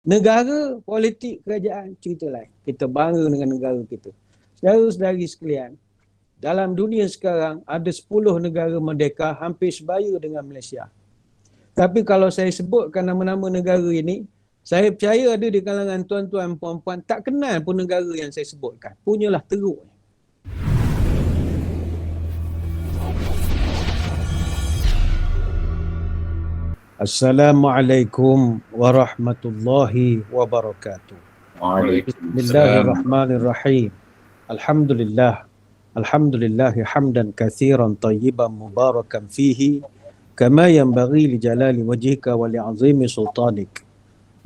Negara, politik, kerajaan, cerita lain. Kita bangga dengan negara kita. Saudara-saudari sekalian, dalam dunia sekarang ada 10 negara merdeka hampir sebaya dengan Malaysia. Tapi kalau saya sebutkan nama-nama negara ini, saya percaya ada di kalangan tuan-tuan puan-puan tak kenal pun negara yang saya sebutkan. Punyalah teruk. Assalamualaikum warahmatullahi wabarakatuh. Bismillahirrahmanirrahim. Alhamdulillah. Alhamdulillahi hamdan kathiran tayyiban mubarakan fihi kama yanbaghi li jalali wajhika wa li azimi sultanik.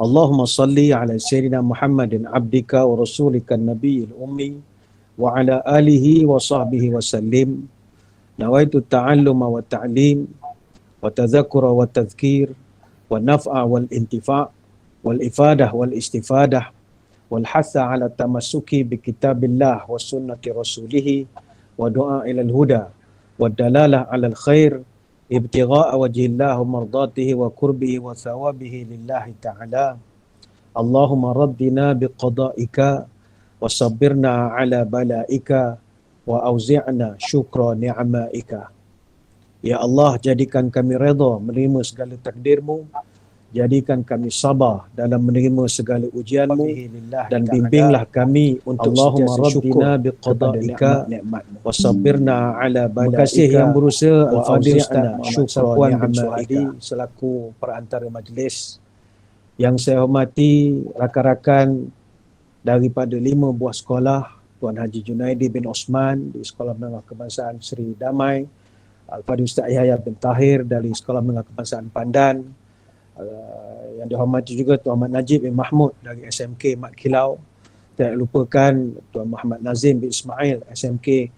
Allahumma salli ala sayyidina Muhammadin abdika wa rasulika nabiyil ummi wa ala alihi wa sahbihi wa sallim. Nawaitu ta'alluma wa ta'lim wa tadhakura wa tadhkir wa naf'a wal intifa' wal ifadah wal istifadah wal hatha ala tamassuki bi kitabillah wa sunnati rasulih wa du'a ilal huda wa dalalah ala al khair ibtigha'a wajhillah wa mardatihi wa qurbihi wa thawabihi lillahi ta'ala. Allahumma raddina bi qada'ika wa sabbirna ala bala'ika wa auzi'na syukra ni'ma'ika. Ya Allah, jadikan kami redha menerima segala takdirmu, jadikan kami sabar dalam menerima segala ujianmu, dan bimbinglah kami untuk Allahumma rabbina biqada'ika wa sabbirna ala bala'ika. Terima kasih yang berusaha Al-Fadhil Ustaz Syukra bin Suhadi selaku perantara majlis. Yang saya hormati rakan-rakan daripada 5 buah sekolah, Tuan Haji Junaidi bin Osman di Sekolah Menengah Kebangsaan Seri Damai, Al-Fadhil Ustaz Yahya bin Tahir dari Sekolah Menengah Kebangsaan Pandan, yang dihormati juga Tuan Ahmad Najib bin Mahmud dari SMK Mat Kilau, tidak lupakan Tuan Muhammad Nazim bin Ismail SMK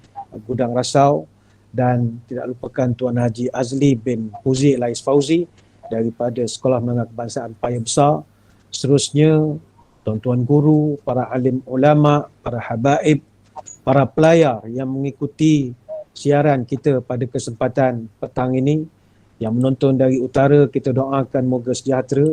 Gudang Rasau, dan tidak lupakan Tuan Haji Azli bin Huzi Lais Fauzi daripada Sekolah Menengah Kebangsaan Paya Besar. Seterusnya tuan-tuan guru, para alim ulama, para habaib, para pelayar yang mengikuti siaran kita pada kesempatan petang ini. Yang menonton dari utara, kita doakan moga sejahtera.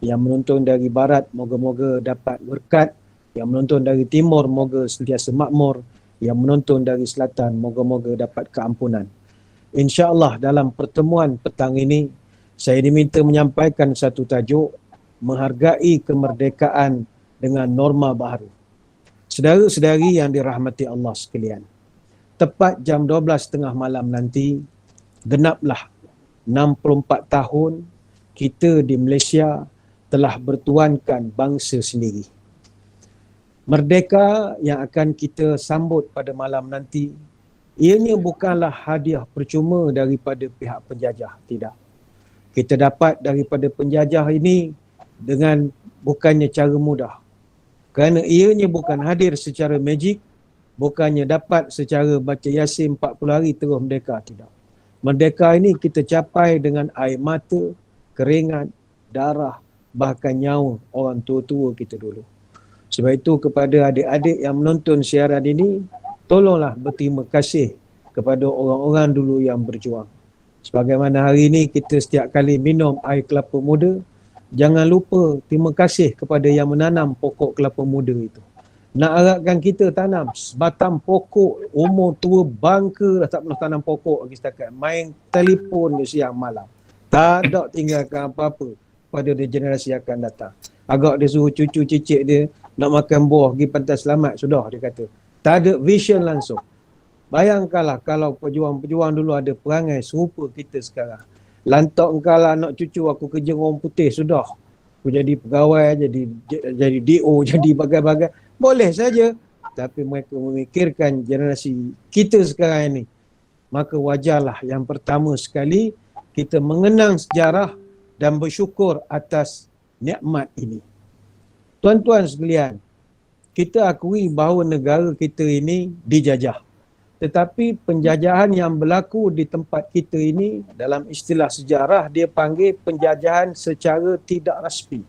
Yang menonton dari barat, moga-moga dapat berkat. Yang menonton dari timur, moga sentiasa makmur. Yang menonton dari selatan, moga-moga dapat keampunan. InsyaAllah dalam pertemuan petang ini, saya diminta menyampaikan satu tajuk, menghargai kemerdekaan dengan norma baru. Saudara-saudari yang dirahmati Allah sekalian, tepat jam 12.30 malam nanti, genaplah 64 tahun kita di Malaysia telah bertuankan bangsa sendiri. Merdeka yang akan kita sambut pada malam nanti, ianya bukanlah hadiah percuma daripada pihak penjajah, tidak. Kita dapat daripada penjajah ini dengan bukannya cara mudah. Kerana ianya bukan hadir secara magik, bukannya dapat secara baca Yasin 40 hari terus merdeka, tidak. Merdeka ini kita capai dengan air mata, keringat, darah, bahkan nyawa orang tua-tua kita dulu. Sebab itu kepada adik-adik yang menonton siaran ini, tolonglah berterima kasih kepada orang-orang dulu yang berjuang. Sebagaimana hari ini kita setiap kali minum air kelapa muda, jangan lupa terima kasih kepada yang menanam pokok kelapa muda itu. Nak harapkan kita tanam sebatang pokok, umur tua bangka dah tak pernah tanam pokok lagi setakat. Main telefon dia siang malam. Tak ada tinggalkan apa-apa pada generasi akan datang. Agak dia suruh cucu cicit dia nak makan buah pergi Pantai Selamat, sudah dia kata. Tak ada vision langsung. Bayangkanlah kalau pejuang-pejuang dulu ada perangai serupa kita sekarang. Lantak engkau lah nak cucu aku kerja orang putih, sudah. Aku jadi pegawai, jadi DO, jadi bagai-bagai. Boleh saja, tapi mereka memikirkan generasi kita sekarang ini. Maka wajarlah yang pertama sekali kita mengenang sejarah dan bersyukur atas nikmat ini. Tuan-tuan sekalian, kita akui bahawa negara kita ini dijajah. Tetapi penjajahan yang berlaku di tempat kita ini dalam istilah sejarah dia panggil penjajahan secara tidak rasmi.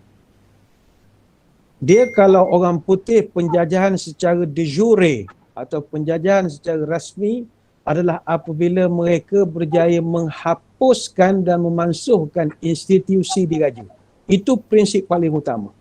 Dia kalau orang putih penjajahan secara de jure atau penjajahan secara rasmi adalah apabila mereka berjaya menghapuskan dan memansuhkan institusi diraja. Itu prinsip paling utama.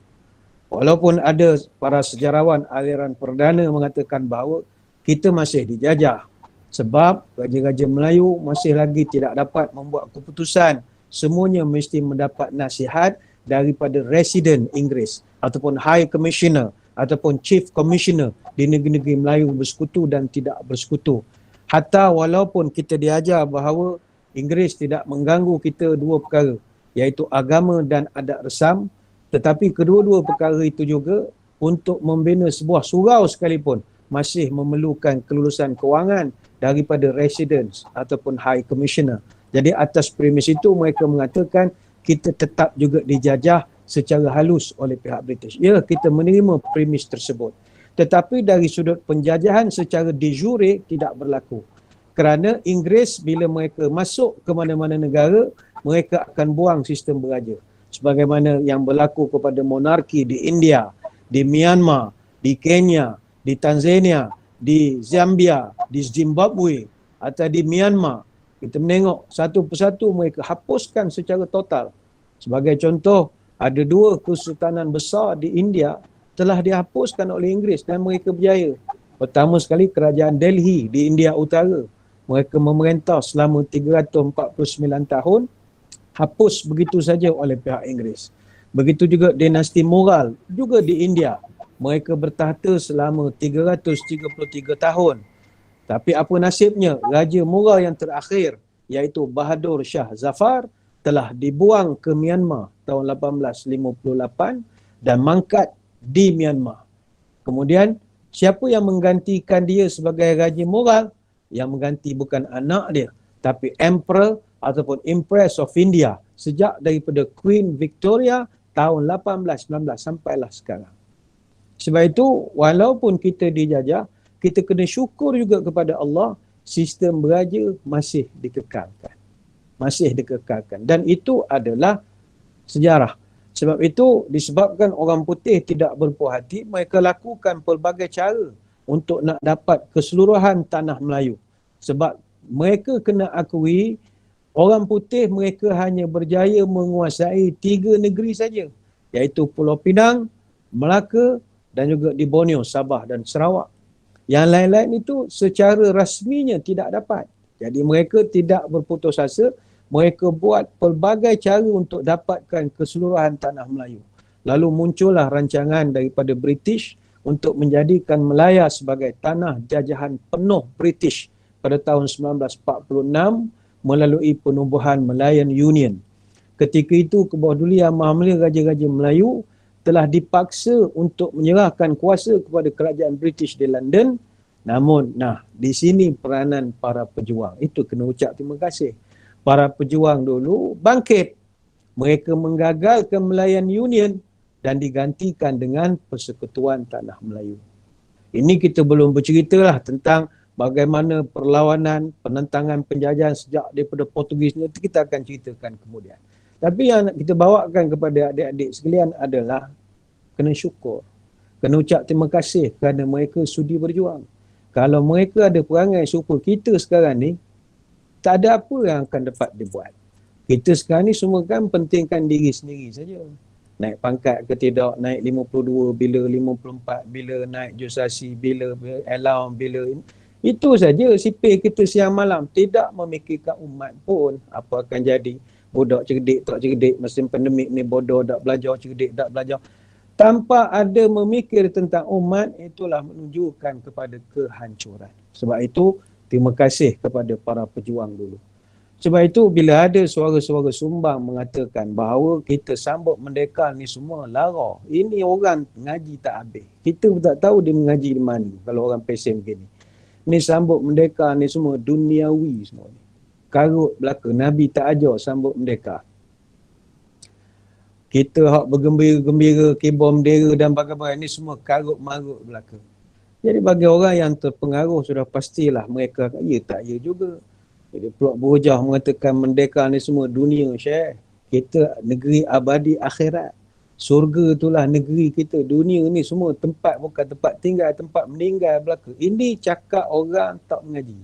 Walaupun ada para sejarawan aliran perdana mengatakan bahawa kita masih dijajah sebab raja-raja Melayu masih lagi tidak dapat membuat keputusan. Semuanya mesti mendapat nasihat daripada Resident Inggeris ataupun High Commissioner ataupun Chief Commissioner di negeri-negeri Melayu bersekutu dan tidak bersekutu. Hatta walaupun kita diajar bahawa Inggeris tidak mengganggu kita dua perkara, iaitu agama dan adat resam, tetapi kedua-dua perkara itu juga untuk membina sebuah surau sekalipun masih memerlukan kelulusan kewangan daripada residents ataupun high commissioner. Jadi atas premis itu mereka mengatakan kita tetap juga dijajah secara halus oleh pihak British. Ya, kita menerima premis tersebut. Tetapi dari sudut penjajahan secara de jure tidak berlaku. Kerana Inggeris bila mereka masuk ke mana-mana negara, mereka akan buang sistem beraja. Sebagaimana yang berlaku kepada monarki di India, di Myanmar, di Kenya, di Tanzania, di Zambia, di Zimbabwe atau di Myanmar. Kita menengok satu persatu mereka hapuskan secara total. Sebagai contoh, ada dua kesultanan besar di India telah dihapuskan oleh Inggeris dan mereka berjaya. Pertama sekali kerajaan Delhi di India Utara. Mereka memerintah selama 349 tahun, hapus begitu saja oleh pihak Inggeris. Begitu juga dinasti Mughal juga di India. Mereka bertahta selama 333 tahun. Tapi apa nasibnya? Raja Mughal yang terakhir iaitu Bahadur Shah Zafar telah dibuang ke Myanmar tahun 1858 dan mangkat di Myanmar. Kemudian siapa yang menggantikan dia sebagai Raja Mughal? Yang mengganti bukan anak dia, tapi Emperor ataupun Empress of India sejak daripada Queen Victoria tahun 1819 sampailah sekarang. Sebab itu walaupun kita dijajah, kita kena syukur juga kepada Allah, sistem beraja masih dikekalkan. Masih dikekalkan. Dan itu adalah sejarah. Sebab itu disebabkan orang putih tidak berpuas hati, mereka lakukan pelbagai cara untuk nak dapat keseluruhan tanah Melayu. Sebab mereka kena akui orang putih mereka hanya berjaya menguasai 3 negeri saja, iaitu Pulau Pinang, Melaka dan juga di Borneo, Sabah dan Sarawak. Yang lain-lain itu secara rasminya tidak dapat. Jadi mereka tidak berputus asa, mereka buat pelbagai cara untuk dapatkan keseluruhan tanah Melayu. Lalu muncullah rancangan daripada British untuk menjadikan Melaya sebagai tanah jajahan penuh British pada tahun 1946 melalui penubuhan Malayan Union. Ketika itu Kebawah Yang Maha Mulia Raja-Raja Melayu telah dipaksa untuk menyerahkan kuasa kepada kerajaan British di London. Namun, di sini peranan para pejuang. Itu kena ucap terima kasih. Para pejuang dulu bangkit. Mereka menggagalkan Malayan Union dan digantikan dengan Persekutuan Tanah Melayu. Ini kita belum berceritalah tentang bagaimana perlawanan, penentangan penjajahan sejak daripada Portugis, itu kita akan ceritakan kemudian. Tapi yang nak kita bawakan kepada adik-adik sekalian adalah kena syukur. Kena ucap terima kasih kerana mereka sudi berjuang. Kalau mereka ada perangai serupa kita sekarang ni, tak ada apa yang akan dapat dibuat. Kita sekarang ni semua kan pentingkan diri sendiri saja. Naik pangkat ke tidak, naik 52, bila 54, bila naik jusasi, bila allowance, bila ini. Itu saja sipir kita siang malam. Tidak memikirkan umat pun apa akan jadi. Budak cerdik tak cerdik, mesin pandemik ni bodoh tak belajar, cerdik tak belajar. Tanpa ada memikir tentang umat, itulah menunjukkan kepada kehancuran. Sebab itu, terima kasih kepada para pejuang dulu. Sebab itu bila ada suara-suara sumbang mengatakan bahawa kita sambut merdeka ni semua lara. Ini orang ngaji tak habis. Kita pun tak tahu dia mengaji di mana kalau orang pesen begini. Ni sambut merdeka ni semua duniawi semua ni. Karut belaka. Nabi tak ajar sambut merdeka. Kita hak bergembira-gembira, kibor bendera dan bagaimana ni semua karut marut belaka. Jadi bagi orang yang terpengaruh sudah pastilah mereka ya tak ya juga. Jadi Puak Burjah mengatakan merdeka ni semua dunia, Syekh. Kita negeri abadi akhirat. Surga itulah negeri kita. Dunia ni semua tempat bukan tempat tinggal, tempat meninggal belaka. Ini cakap orang tak mengaji.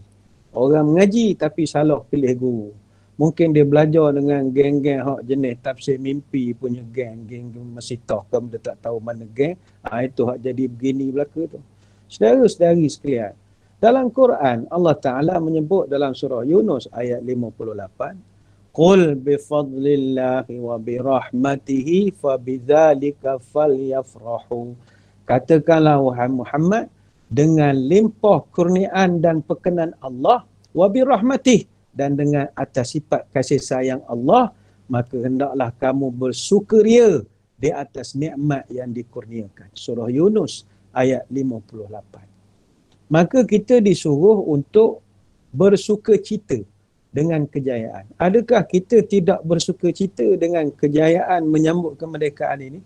Orang mengaji tapi salah pilih guru. Mungkin dia belajar dengan geng-geng hak jenis tafsir mimpi punya geng masih tahu kamu dia tak tahu mana geng. Itu hak jadi begini belaka tu. Saudara-saudari sekalian, dalam Quran Allah Ta'ala menyebut dalam surah Yunus ayat 58, Qul bifadlillahi wa birahmatihi fabidzalika falyafrahu. Katakanlah wahai Muhammad, dengan limpah kurniaan dan perkenan Allah, wa birahmatih, dan dengan atas sifat kasih sayang Allah, maka hendaklah kamu bersukaria di atas nikmat yang dikurniakan. Surah Yunus ayat 58. Maka kita disuruh untuk bersukacita dengan kejayaan. Adakah kita tidak bersukacita dengan kejayaan menyambut kemerdekaan ini?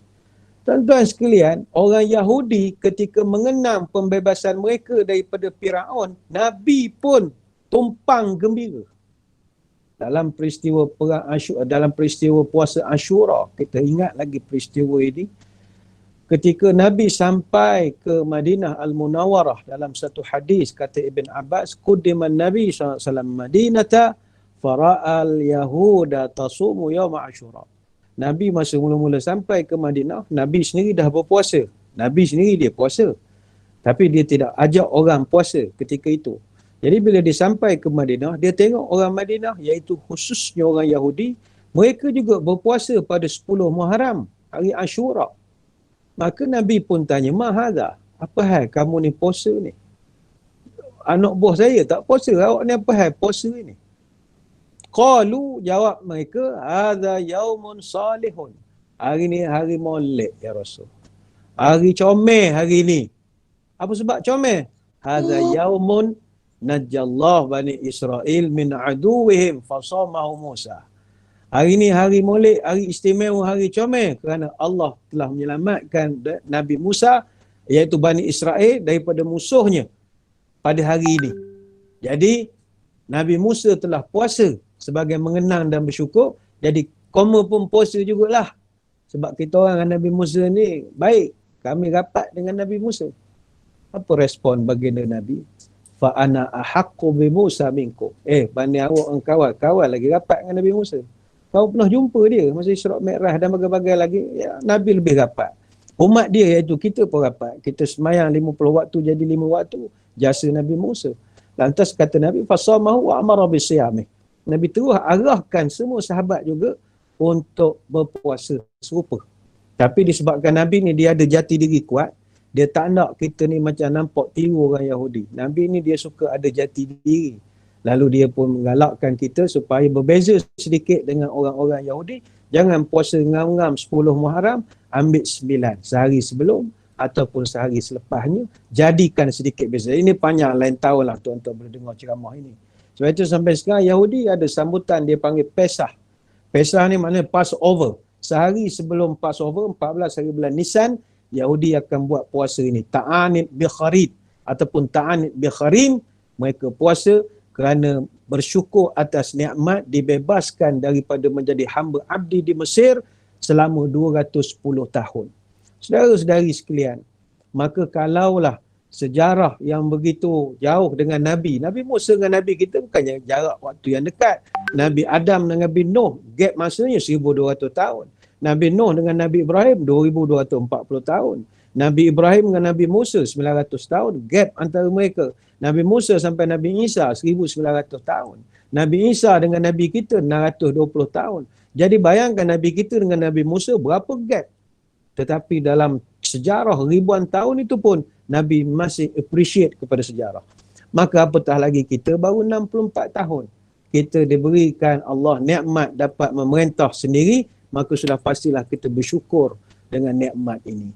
Tuan-tuan sekalian, orang Yahudi ketika mengenang pembebasan mereka daripada Firaun, Nabi pun tumpang gembira. Dalam peristiwa perang Asyura, dalam peristiwa puasa Asyura, kita ingat lagi peristiwa ini. Ketika Nabi sampai ke Madinah Al-Munawwarah, dalam satu hadis kata Ibn Abbas, Qudiman Nabi SAW Madinata fara'al Yahuda tasumu yawma Asyura. Nabi masa mula-mula sampai ke Madinah, Nabi sendiri dah berpuasa. Nabi sendiri dia puasa. Tapi dia tidak ajak orang puasa ketika itu. Jadi bila dia sampai ke Madinah, dia tengok orang Madinah, iaitu khususnya orang Yahudi, mereka juga berpuasa pada 10 Muharram, hari Asyura. Maka Nabi pun tanya, Mahadha, apa hal kamu ni puasa ni? Anak buah saya tak puasa, awak ni apa hal puasa ni? Qalu, jawab mereka, hadza yaumun salihun. Hari ni hari molek ya Rasul. Hari comel hari ni. Apa sebab comel? Hadza yaumun najjallah bani Israel min aduwihim fasamahu Musa. Hari ni hari molek, hari istimewa, hari comel kerana Allah telah menyelamatkan Nabi Musa iaitu Bani Israel daripada musuhnya pada hari ini. Jadi Nabi Musa telah puasa sebagai mengenang dan bersyukur. Jadi kamu pun puasa jugalah. Sebab kita orang dengan Nabi Musa ni baik. Kami rapat dengan Nabi Musa. Apa respon baginda Nabi? Fa ana ahaqqu bi Musa minkum. Banding awak orang kawal lagi rapat dengan Nabi Musa. Kau pernah jumpa dia masa Isra' Mi'raj dan bagai-bagai lagi. Ya, Nabi lebih rapat. Umat dia iaitu kita pun rapat. Kita semayang 50 waktu jadi 5 waktu. Jasa Nabi Musa. Lantas kata Nabi, fasamahu wa amara bisiyamih. Nabi terus arahkan semua sahabat juga untuk berpuasa serupa. Tapi disebabkan Nabi ni dia ada jati diri kuat, dia tak nak kita ni macam nampak tiru orang Yahudi. Nabi ni dia suka ada jati diri. Lalu dia pun menggalakkan kita supaya berbeza sedikit dengan orang-orang Yahudi. Jangan puasa ngam-ngam 10 Muharram, ambil 9 sehari sebelum ataupun sehari selepasnya. Jadikan sedikit beza. Ini panjang, lain tahun lah tuan-tuan boleh dengar ceramah ini. Sebab itu sampai sekarang Yahudi ada sambutan dia panggil Pesah. Pesah ni maknanya Passover. Sehari sebelum Passover, 14 hari bulan Nisan, Yahudi akan buat puasa ini. Ta'anid bi kharid ataupun ta'anid bi kharim. Mereka puasa kerana bersyukur atas nikmat dibebaskan daripada menjadi hamba abdi di Mesir selama 210 tahun. Saudara-saudari sekalian, maka kalaulah sejarah yang begitu jauh dengan Nabi. Nabi Musa dengan Nabi kita bukannya jarak waktu yang dekat. Nabi Adam dengan Nabi Nuh, gap masanya 1200 tahun. Nabi Nuh dengan Nabi Ibrahim 2240 tahun. Nabi Ibrahim dengan Nabi Musa 900 tahun. Gap antara mereka. Nabi Musa sampai Nabi Isa 1900 tahun. Nabi Isa dengan Nabi kita 620 tahun. Jadi bayangkan Nabi kita dengan Nabi Musa berapa gap. Tetapi dalam sejarah ribuan tahun itu pun Nabi masih appreciate kepada sejarah. Maka apatah lagi kita baru 64 tahun. Kita diberikan Allah nikmat dapat memerintah sendiri, maka sudah pastilah kita bersyukur dengan nikmat ini.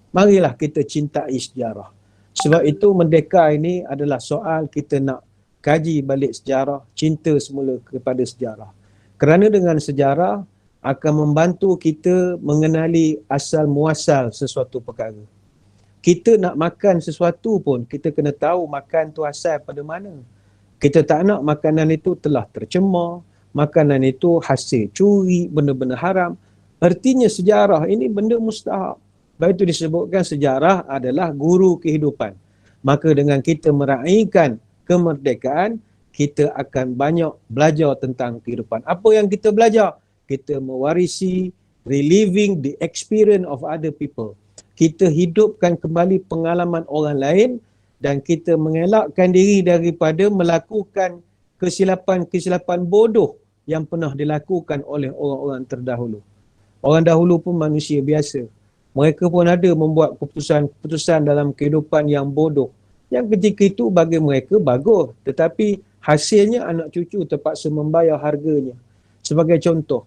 Marilah kita cintai sejarah. Sebab itu merdeka ini adalah soal kita nak kaji balik sejarah, cinta semula kepada sejarah. Kerana dengan sejarah akan membantu kita mengenali asal muasal sesuatu perkara. Kita nak makan sesuatu pun, kita kena tahu makan tu asal pada mana. Kita tak nak makanan itu telah tercemar, makanan itu hasil curi, benda-benda haram. Artinya sejarah ini benda mustahab. Sebab itu disebutkan sejarah adalah guru kehidupan. Maka dengan kita meraihkan kemerdekaan, kita akan banyak belajar tentang kehidupan. Apa yang kita belajar? Kita mewarisi, reliving the experience of other people. Kita hidupkan kembali pengalaman orang lain dan kita mengelakkan diri daripada melakukan kesilapan-kesilapan bodoh yang pernah dilakukan oleh orang-orang terdahulu. Orang dahulu pun manusia biasa. Mereka pun ada membuat keputusan-keputusan dalam kehidupan yang bodoh. Yang ketika itu bagi mereka bagus. Tetapi hasilnya anak cucu terpaksa membayar harganya. Sebagai contoh,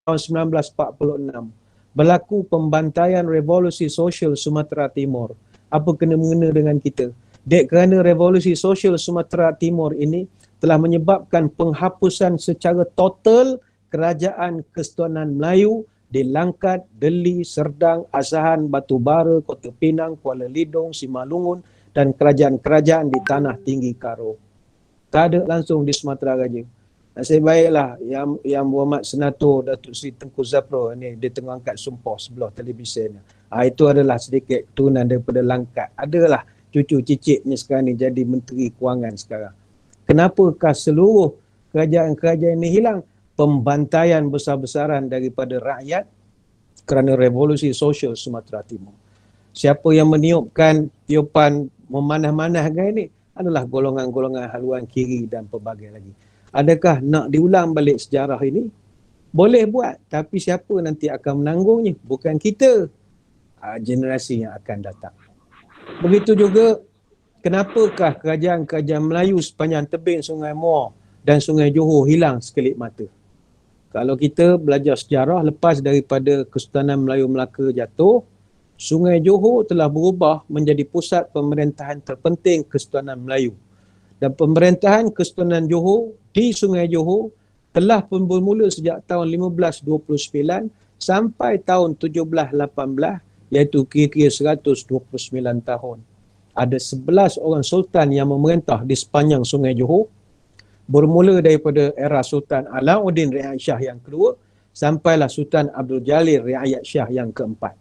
tahun 1946, berlaku pembantaian revolusi sosial Sumatera Timur. Apa kena-mengena dengan kita? Dek kerana revolusi sosial Sumatera Timur ini telah menyebabkan penghapusan secara total kerajaan Kesultanan Melayu di Langkat, Deli, Serdang, Asahan, Batu Bara, Kota Pinang, Kuala Lidong, Simalungun dan kerajaan-kerajaan di Tanah Tinggi Karo. Tak ada langsung di Sumatera Raja. Nasib baiklah yang Muhammad Senator Datuk Seri Tengku Zafrul ni dia tengah angkat sumpah sebelah televisyen. Itu adalah sedikit keturunan daripada Langkat. Adalah cucu cicitnya sekarang ni jadi Menteri Kewangan sekarang. Kenapakah seluruh kerajaan-kerajaan ini hilang? Pembantaian besar-besaran daripada rakyat kerana revolusi sosial Sumatera Timur. Siapa yang meniupkan tiupan memanah-manahkan ini adalah golongan-golongan haluan kiri dan pelbagai lagi. Adakah nak diulang balik sejarah ini? Boleh buat, tapi siapa nanti akan menanggungnya? Bukan kita, generasi yang akan datang. Begitu juga, kenapakah kerajaan-kerajaan Melayu sepanjang tebing Sungai Muar dan Sungai Johor hilang sekelip mata? Kalau kita belajar sejarah, lepas daripada Kesultanan Melayu Melaka jatuh, Sungai Johor telah berubah menjadi pusat pemerintahan terpenting Kesultanan Melayu. Dan pemerintahan Kesultanan Johor di Sungai Johor telah bermula sejak tahun 1529 sampai tahun 1718, iaitu kira-kira 129 tahun. Ada 11 orang sultan yang memerintah di sepanjang Sungai Johor, bermula daripada era Sultan Alauddin Riayat Shah yang kedua sampailah Sultan Abdul Jalil Riayat Shah yang keempat.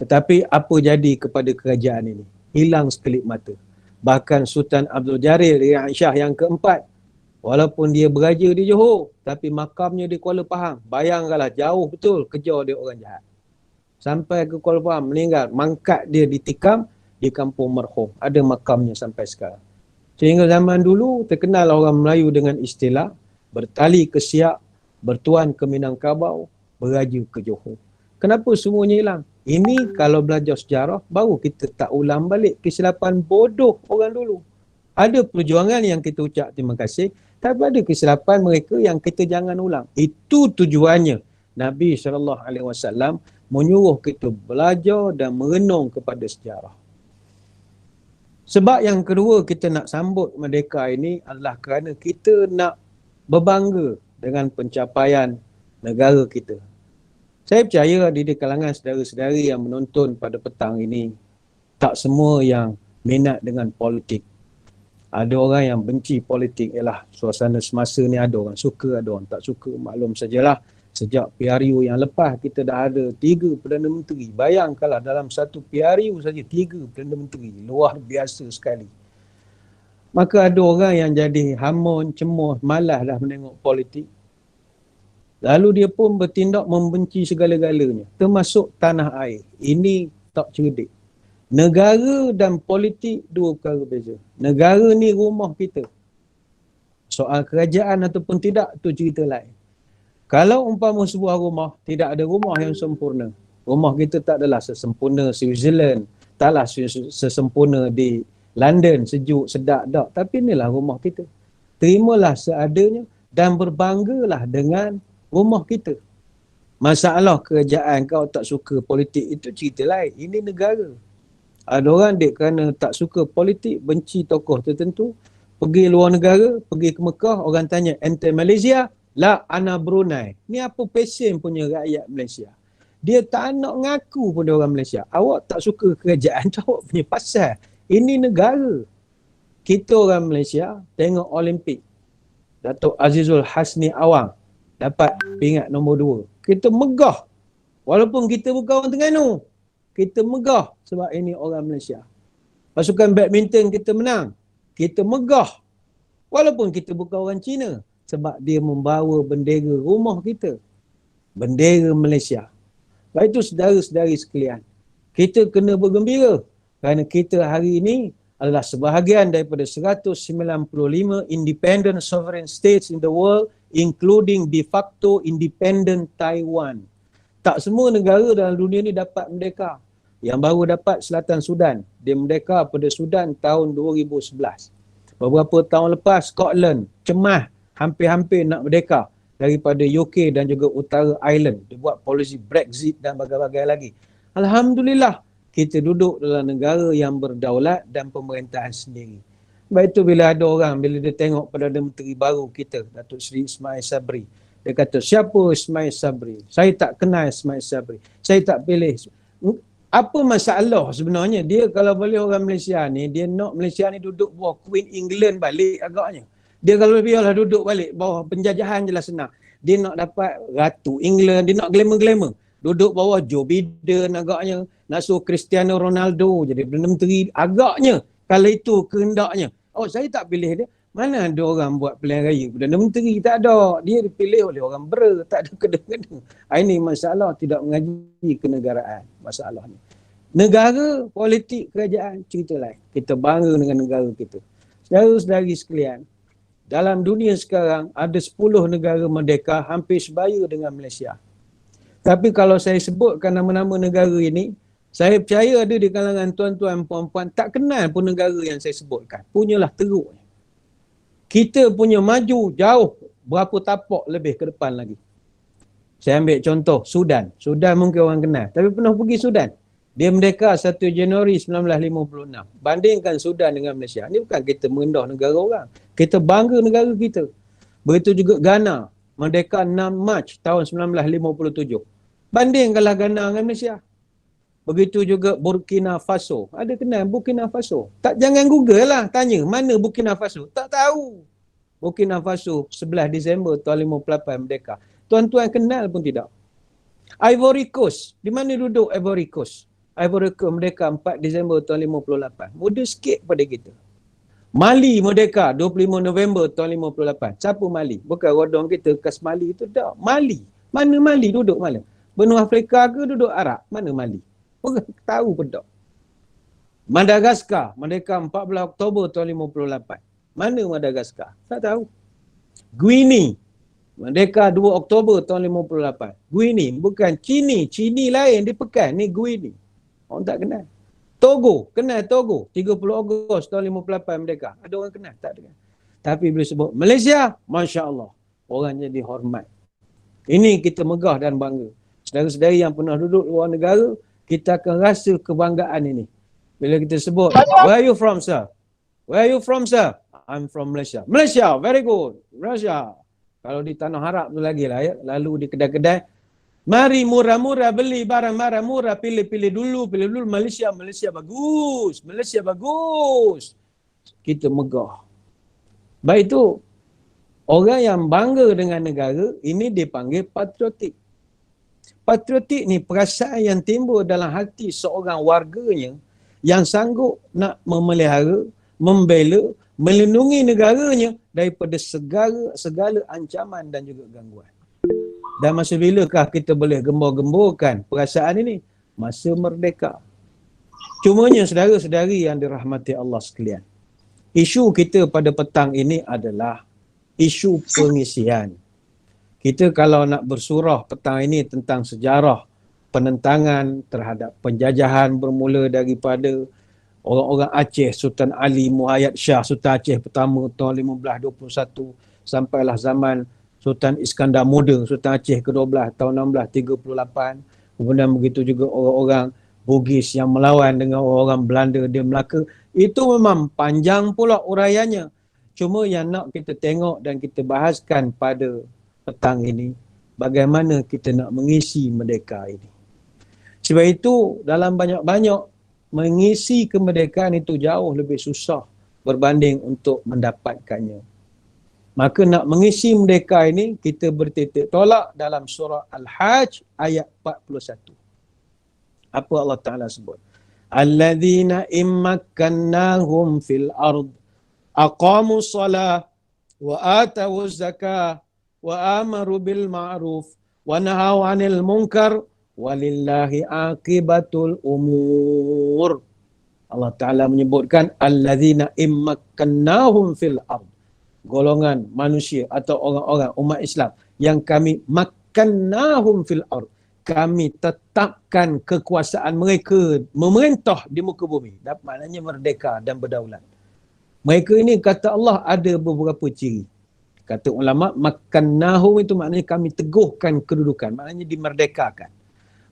Tetapi apa jadi kepada kerajaan ini? Hilang sekelip mata. Bahkan Sultan Abdul Jalil Riayat Shah yang keempat, walaupun dia beraja di Johor, tapi makamnya di Kuala Pahang. Bayangkanlah jauh betul kejar dia orang jahat. Sampai ke Kuala Pahang, meninggal. Mangkat dia ditikam di Kampung Merhum. Ada makamnya sampai sekarang. Sehingga zaman dulu terkenal orang Melayu dengan istilah bertali ke Siak, bertuan ke Minangkabau, beraja ke Johor. Kenapa semuanya hilang? Ini kalau belajar sejarah, baru kita tak ulang balik kesilapan bodoh orang dulu. Ada perjuangan yang kita ucap terima kasih, tapi ada kesilapan mereka yang kita jangan ulang. Itu tujuannya Nabi SAW menyuruh kita belajar dan merenung kepada sejarah. Sebab yang kedua kita nak sambut Merdeka ini adalah kerana kita nak berbangga dengan pencapaian negara kita. Saya percaya di kalangan saudara-saudari yang menonton pada petang ini, tak semua yang minat dengan politik. Ada orang yang benci politik. Ialah suasana semasa ni ada orang suka, ada orang tak suka. Maklum sajalah, sejak PRU yang lepas kita dah ada 3 Perdana Menteri. Bayangkanlah dalam satu PRU saja 3 Perdana Menteri. Luar biasa sekali. Maka ada orang yang jadi hamun, cemoh, malas dah menengok politik. Lalu dia pun bertindak membenci segala-galanya, termasuk tanah air. Ini tak cerdik. Negara dan politik dua perkara beza. Negara ni rumah kita. Soal kerajaan ataupun tidak, tu cerita lain. Kalau umpama sebuah rumah, tidak ada rumah yang sempurna. Rumah kita tak adalah sesempurna Switzerland, taklah sesempurna di London, sejuk, sedap, tak. Tapi inilah rumah kita. Terimalah seadanya dan berbanggalah dengan rumah kita. Masalah kerajaan kau tak suka politik itu cerita lain. Ini negara. Ada orang dek kerana tak suka politik, benci tokoh tertentu, pergi luar negara, pergi ke Mekah, orang tanya, ente Malaysia? La, ana Brunei. Ni apa pesen punya rakyat Malaysia? Dia tak nak ngaku pun dia orang Malaysia. Awak tak suka kerajaan tu awak punya pasal. Ini negara. Kita orang Malaysia tengok Olimpik. Datuk Azizul Hasni Awang dapat pingat nombor 2. Kita megah. Walaupun kita bukan orang Terengganu. Kita megah sebab ini orang Malaysia. Pasukan badminton kita menang. Kita megah Walaupun kita bukan orang Cina. Sebab dia membawa bendera rumah kita. Bendera Malaysia. Baik itu saudara-saudari sekalian. Kita kena bergembira. Kerana kita hari ini adalah sebahagian daripada 195 independent sovereign states in the world, including de facto independent Taiwan. Tak semua negara dalam dunia ni dapat merdeka. Yang baru dapat Selatan Sudan. Dia merdeka pada Sudan tahun 2011. Beberapa tahun lepas Scotland cemas hampir-hampir nak merdeka daripada UK dan juga Utara Ireland. Dia buat polisi Brexit dan bagai-bagai lagi. Alhamdulillah, kita duduk dalam negara yang berdaulat dan pemerintahan sendiri. Sebab itu bila ada orang, bila dia tengok Perdana Menteri baru kita, Datuk Seri Ismail Sabri, dia kata, siapa Ismail Sabri? Saya tak kenal Ismail Sabri. Saya tak pilih. Apa masalah sebenarnya? Dia kalau boleh orang Malaysia ni, dia nak Malaysia ni duduk bawah Queen England balik agaknya. Dia kalau biarlah duduk balik bawah penjajahan je lah senang. Dia nak dapat Ratu England, dia nak glamour-glamour. Duduk bawah Joe Biden agaknya. Nak suruh Cristiano Ronaldo jadi Perdana Menteri agaknya. Kalau itu kehendaknya. Oh, saya tak pilih dia. Mana ada orang buat pilihan raya Perdana Menteri? Tak ada. Dia dipilih oleh orang bera. Tak ada kena-kena. Ini masalah tidak mengaji kenegaraan. Masalah ni. Negara, politik, kerajaan, cerita lain. Kita bangga dengan negara kita. Saudara-saudari sekalian, dalam dunia sekarang ada 10 negara merdeka hampir sebaya dengan Malaysia. Tapi kalau saya sebutkan nama-nama negara ini, saya percaya ada di kalangan tuan-tuan puan-puan tak kenal pun negara yang saya sebutkan. Punyalah teruk. Kita punya maju jauh berapa tapak lebih ke depan lagi. Saya ambil contoh Sudan. Sudan mungkin orang kenal. Tapi pernah pergi Sudan. Dia merdeka 1 Januari 1956. Bandingkan Sudan dengan Malaysia. Ini bukan kita merendah negara orang. Kita bangga negara kita. Begitu juga Ghana. Merdeka 6 Mac tahun 1957. Bandingkanlah Ghana dengan Malaysia. Begitu juga Burkina Faso. Ada kenal Burkina Faso? Tak, jangan Google lah. Tanya mana Burkina Faso. Tak tahu. Burkina Faso 11 Disember tahun 58 merdeka. Tuan-tuan kenal pun tidak. Ivory Coast. Di mana duduk Ivory Coast? Ivory Coast merdeka 4 Disember tahun 58. Muda sikit pada kita. Mali merdeka 25 November tahun 58. Siapa Mali? Bukan rodong kita khas Mali itu. Tak. Mali. Mana Mali duduk mana? Benua Afrika ke duduk Arab? Mana Mali? Orang tahu pun tak. Madagaskar merdeka 14 Oktober tahun 58. Mana Madagaskar? Tak tahu. Guinea merdeka 2 Oktober tahun 58. Guinea bukan Chini. Chini lain di pekan. Ni Guinea. Orang tak kenal. Togo. Kenal Togo. 30 Ogos tahun 58 merdeka. Ada orang kenal? Tak ada. Tapi bila sebut Malaysia, Masya Allah. Orang jadi hormat. Ini kita megah dan bangga. Saudara-saudari yang pernah duduk luar negara, kita akan rasa kebanggaan ini. Bila kita sebut, where are you from, sir? Where are you from, sir? I'm from Malaysia. Malaysia, very good. Malaysia. Kalau di Tanah Harap tu lagi lah ya. Lalu di kedai-kedai, mari murah-murah beli barang-barang murah. Pilih-pilih dulu, pilih dulu. Malaysia, Malaysia bagus. Malaysia bagus. Kita megah. Baik itu, orang yang bangga dengan negara, ini dipanggil patriotik. Patriotik ni perasaan yang timbul dalam hati seorang warganya yang sanggup nak memelihara, membela, melindungi negaranya daripada segala ancaman dan juga gangguan. Dan masa bilakah kita boleh gembor-gemborkan perasaan ini? Masa merdeka. Cumanya saudara-saudari yang dirahmati Allah sekalian, isu kita pada petang ini adalah isu pengisian. Kita kalau nak bersurah petang ini tentang sejarah penentangan terhadap penjajahan bermula daripada orang-orang Aceh, Sultan Ali Muhayyad Shah, Sultan Aceh pertama tahun 1521 sampailah zaman Sultan Iskandar Muda, Sultan Aceh ke-12 tahun 1638. Kemudian begitu juga orang-orang Bugis yang melawan dengan orang-orang Belanda di Melaka. Itu memang panjang pula uraiannya. Cuma yang nak kita tengok dan kita bahaskan pada petang ini, bagaimana kita nak mengisi merdeka ini. Sebab itu dalam banyak-banyak mengisi kemerdekaan itu jauh lebih susah berbanding untuk mendapatkannya. Maka nak mengisi merdeka ini kita bertitik tolak dalam surah Al-Hajj ayat 41. Apa Allah Ta'ala sebut? Alladzina immakkannahum fil ard aqamu salah wa atawu zakah wa amaru bil ma'ruf wa nahaw 'anil munkar walillahi aqibatul umur. Allah Ta'ala menyebutkan allazina immakkannahum fil ard, golongan manusia atau orang-orang umat Islam yang kami makkannahum fil ard, kami tetapkan kekuasaan mereka memerintah di muka bumi. Maknanya merdeka dan berdaulat. Mereka ini kata Allah ada beberapa ciri. Kata ulama, makkannahum itu maknanya kami teguhkan kedudukan, maknanya dimerdekakan.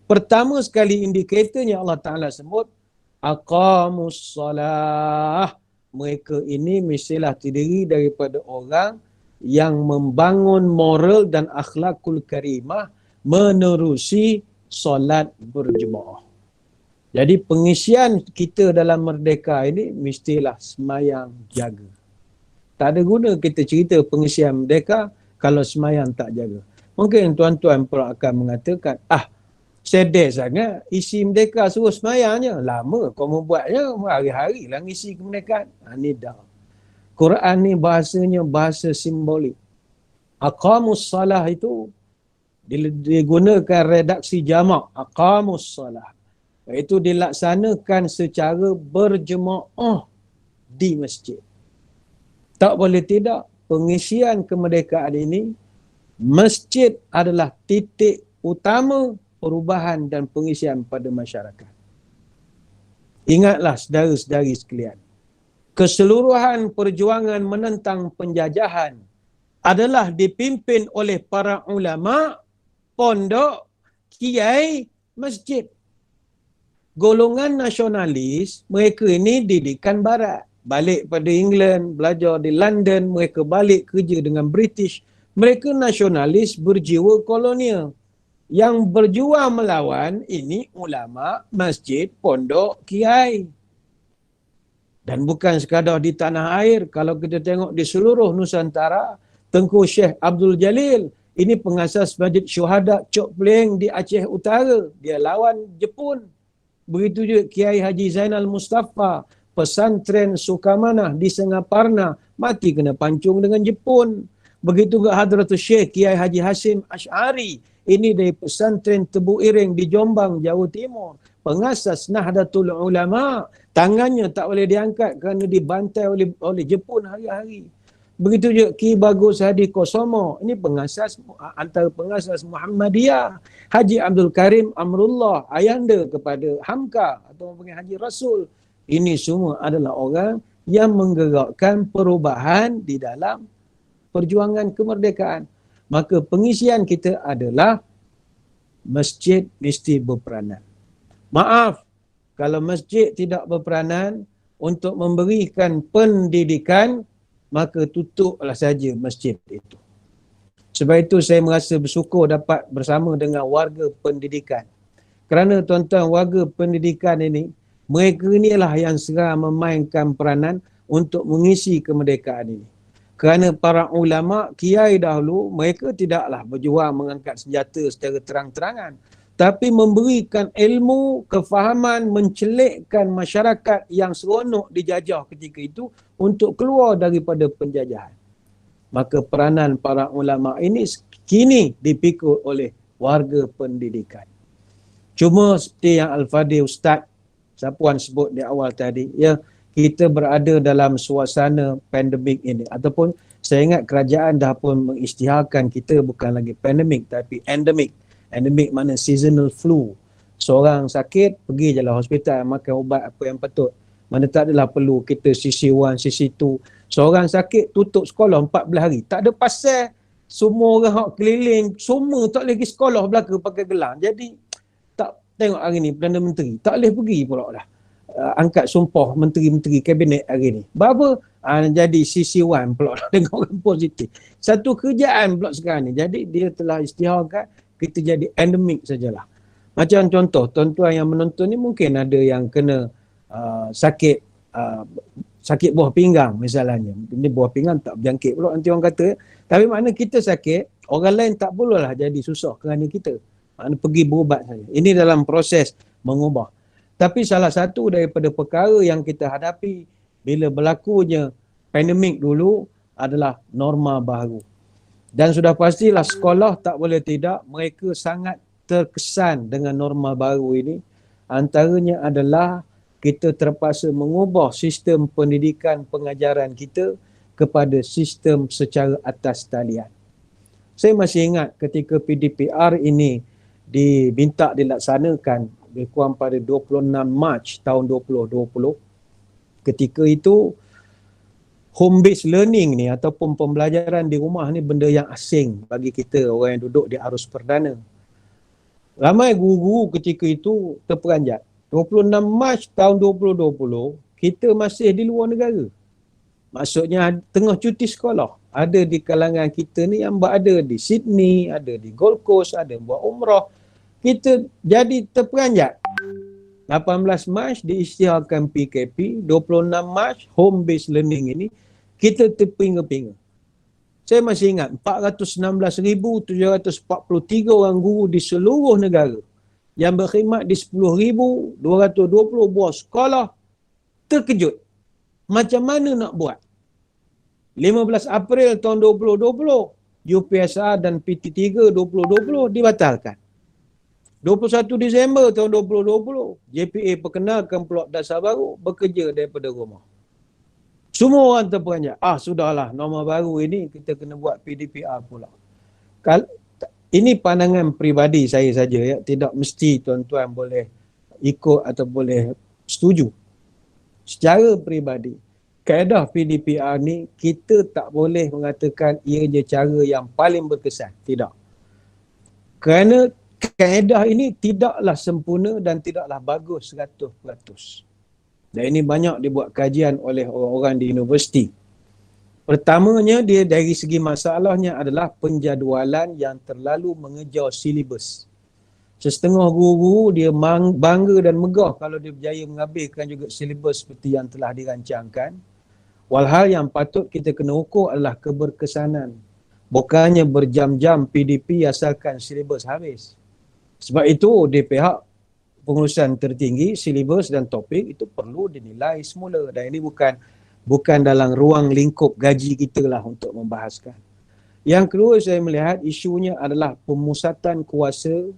Pertama sekali indikatornya Allah Ta'ala sebut aqamus salah. Mereka ini mestilah terdiri daripada orang yang membangun moral dan akhlakul karimah menerusi solat berjemaah. Jadi pengisian kita dalam merdeka ini mestilah semayang jaga. Tak ada guna kita cerita pengisian merdeka kalau semayang tak jaga. Mungkin tuan-tuan pula akan mengatakan, sedih sangat isi merdeka suruh semayangnya. Lama kau membuatnya, hari-hari lah isi kemerdekaan. Ini dah. Quran ni bahasanya bahasa simbolik. Aqamus salah itu digunakan redaksi jamak. Aqamus salah. Iaitu dilaksanakan secara berjemaah di masjid. Tak boleh tidak, pengisian kemerdekaan ini, masjid adalah titik utama perubahan dan pengisian pada masyarakat. Ingatlah saudara-saudari sekalian, keseluruhan perjuangan menentang penjajahan adalah dipimpin oleh para ulama, pondok, kiai, masjid. Golongan nasionalis, mereka ini didikan barat. Balik pada England, belajar di London, mereka balik kerja dengan British. Mereka nasionalis berjiwa kolonial. Yang berjuang melawan ini ulama, masjid, pondok, kiai. Dan bukan sekadar di tanah air. Kalau kita tengok di seluruh Nusantara, Tengku Syekh Abdul Jalil, ini pengasas Masjid Syuhada Chok Pleng di Aceh Utara. Dia lawan Jepun. Begitu juga Kiai Haji Zainal Mustafa, pesantren Sukamanah di Singaparna, mati kena pancung dengan Jepun. Begitu juga Hadratus Syekh Kiai Haji Hasim Ash'ari, ini dari pesantren Tebu Ireng di Jombang, Jawa Timur. Pengasas Nahdlatul Ulama, tangannya tak boleh diangkat kerana dibantai oleh Jepun hari-hari. Begitu juga Ki Bagus Hadi Kosomo, ini pengasas antara pengasas Muhammadiyah. Haji Abdul Karim Amrullah, ayahanda kepada Hamka atau panggil Haji Rasul. Ini semua adalah orang yang menggerakkan perubahan di dalam perjuangan kemerdekaan. Maka pengisian kita adalah masjid mesti berperanan. Maaf kalau masjid tidak berperanan untuk memberikan pendidikan, maka tutuplah saja masjid itu. Sebab itu saya merasa bersyukur dapat bersama dengan warga pendidikan. Kerana tuan-tuan, warga pendidikan ini, mereka inilah yang sekarang memainkan peranan untuk mengisi kemerdekaan ini. Kerana para ulama, kiai dahulu, mereka tidaklah berjuang mengangkat senjata secara terang-terangan. Tapi memberikan ilmu, kefahaman, mencelikkan masyarakat yang seronok dijajah ketika itu untuk keluar daripada penjajahan. Maka peranan para ulama ini kini dipikul oleh warga pendidikan. Cuma seperti yang Al-Fadhil Ustaz Sapuan sebut di awal tadi, ya, kita berada dalam suasana pandemik ini. Ataupun saya ingat kerajaan dah pun mengisytiharkan kita bukan lagi pandemik tapi endemik. Endemik makna seasonal flu. Seorang sakit, pergi je lah hospital, makan ubat apa yang patut. Mana tak adalah perlu kita sisi 1, sisi 2. Seorang sakit, tutup sekolah 14 hari. Tak ada pasal semua orang keliling, semua tak boleh pergi sekolah belaka pakai gelang. Jadi, tak tengok hari ni, Perdana Menteri, tak boleh pergi pula dah. Angkat sumpah menteri-menteri kabinet hari ni. Berapa? Jadi sisi 1 pula dengan orang positif. Satu kerjaan pula sekarang ni. Jadi, dia telah isytiharkan kita jadi endemik sajalah. Macam contoh, tuan-tuan yang menonton ni mungkin ada yang kena sakit buah pinggang misalnya. Ini buah pinggang tak berjangkit pula nanti orang kata. Tapi makna kita sakit, orang lain tak perlulah jadi susah kerana kita. Makna pergi berubat saja. Ini dalam proses mengubah. Tapi salah satu daripada perkara yang kita hadapi bila berlakunya pandemik dulu, adalah norma baru. Dan sudah pastilah sekolah tak boleh tidak, mereka sangat terkesan dengan norma baru ini. Antaranya adalah kita terpaksa mengubah sistem pendidikan pengajaran kita kepada sistem secara atas talian. Saya masih ingat ketika PDPR ini diminta dilaksanakan lebih kurang pada 26 Mac tahun 2020. Ketika itu home based learning ni ataupun pembelajaran di rumah ni benda yang asing bagi kita orang yang duduk di arus perdana. Ramai guru-guru ketika itu terperanjat. 26 Mac tahun 2020 kita masih di luar negara. Maksudnya tengah cuti sekolah. Ada di kalangan kita ni yang berada di Sydney, ada di Gold Coast, ada yang buat umrah. Kita jadi terperanjat. 18 Mac diisytiharkan PKP, 26 Mac home based learning ini kita terpinga-pinga. Saya masih ingat 416,743 orang guru di seluruh negara yang berkhidmat di 10,220 buah sekolah terkejut. Macam mana nak buat? 15 April tahun 2020, UPSR dan PT3 2020 dibatalkan. 21 Disember tahun 2020, JPA perkenalkan peluk dasar baru bekerja daripada rumah. Semua orang terperanjat. Sudahlah, norma baru ini kita kena buat PDPR pula. Ini pandangan peribadi saya saja ya. Tidak mesti tuan-tuan boleh ikut atau boleh setuju. Secara peribadi, kaedah PDPR ni kita tak boleh mengatakan ia je cara yang paling berkesan. Tidak. Kerana kaedah ini tidaklah sempurna dan tidaklah bagus 100%. Dan ini banyak dibuat kajian oleh orang-orang di universiti. Pertamanya dia dari segi masalahnya adalah penjadualan yang terlalu mengejar silibus. Setengah guru dia bangga dan megah kalau dia berjaya menghabiskan juga silibus seperti yang telah dirancangkan. Walhal yang patut kita kena ukur adalah keberkesanan. Bukannya berjam-jam PDP asalkan silibus habis. Sebab itu di pihak pengurusan tertinggi, silibus dan topik itu perlu dinilai semula. Dan ini bukan dalam ruang lingkup gaji kita lah untuk membahaskan. Yang kedua saya melihat isunya adalah pemusatan kuasa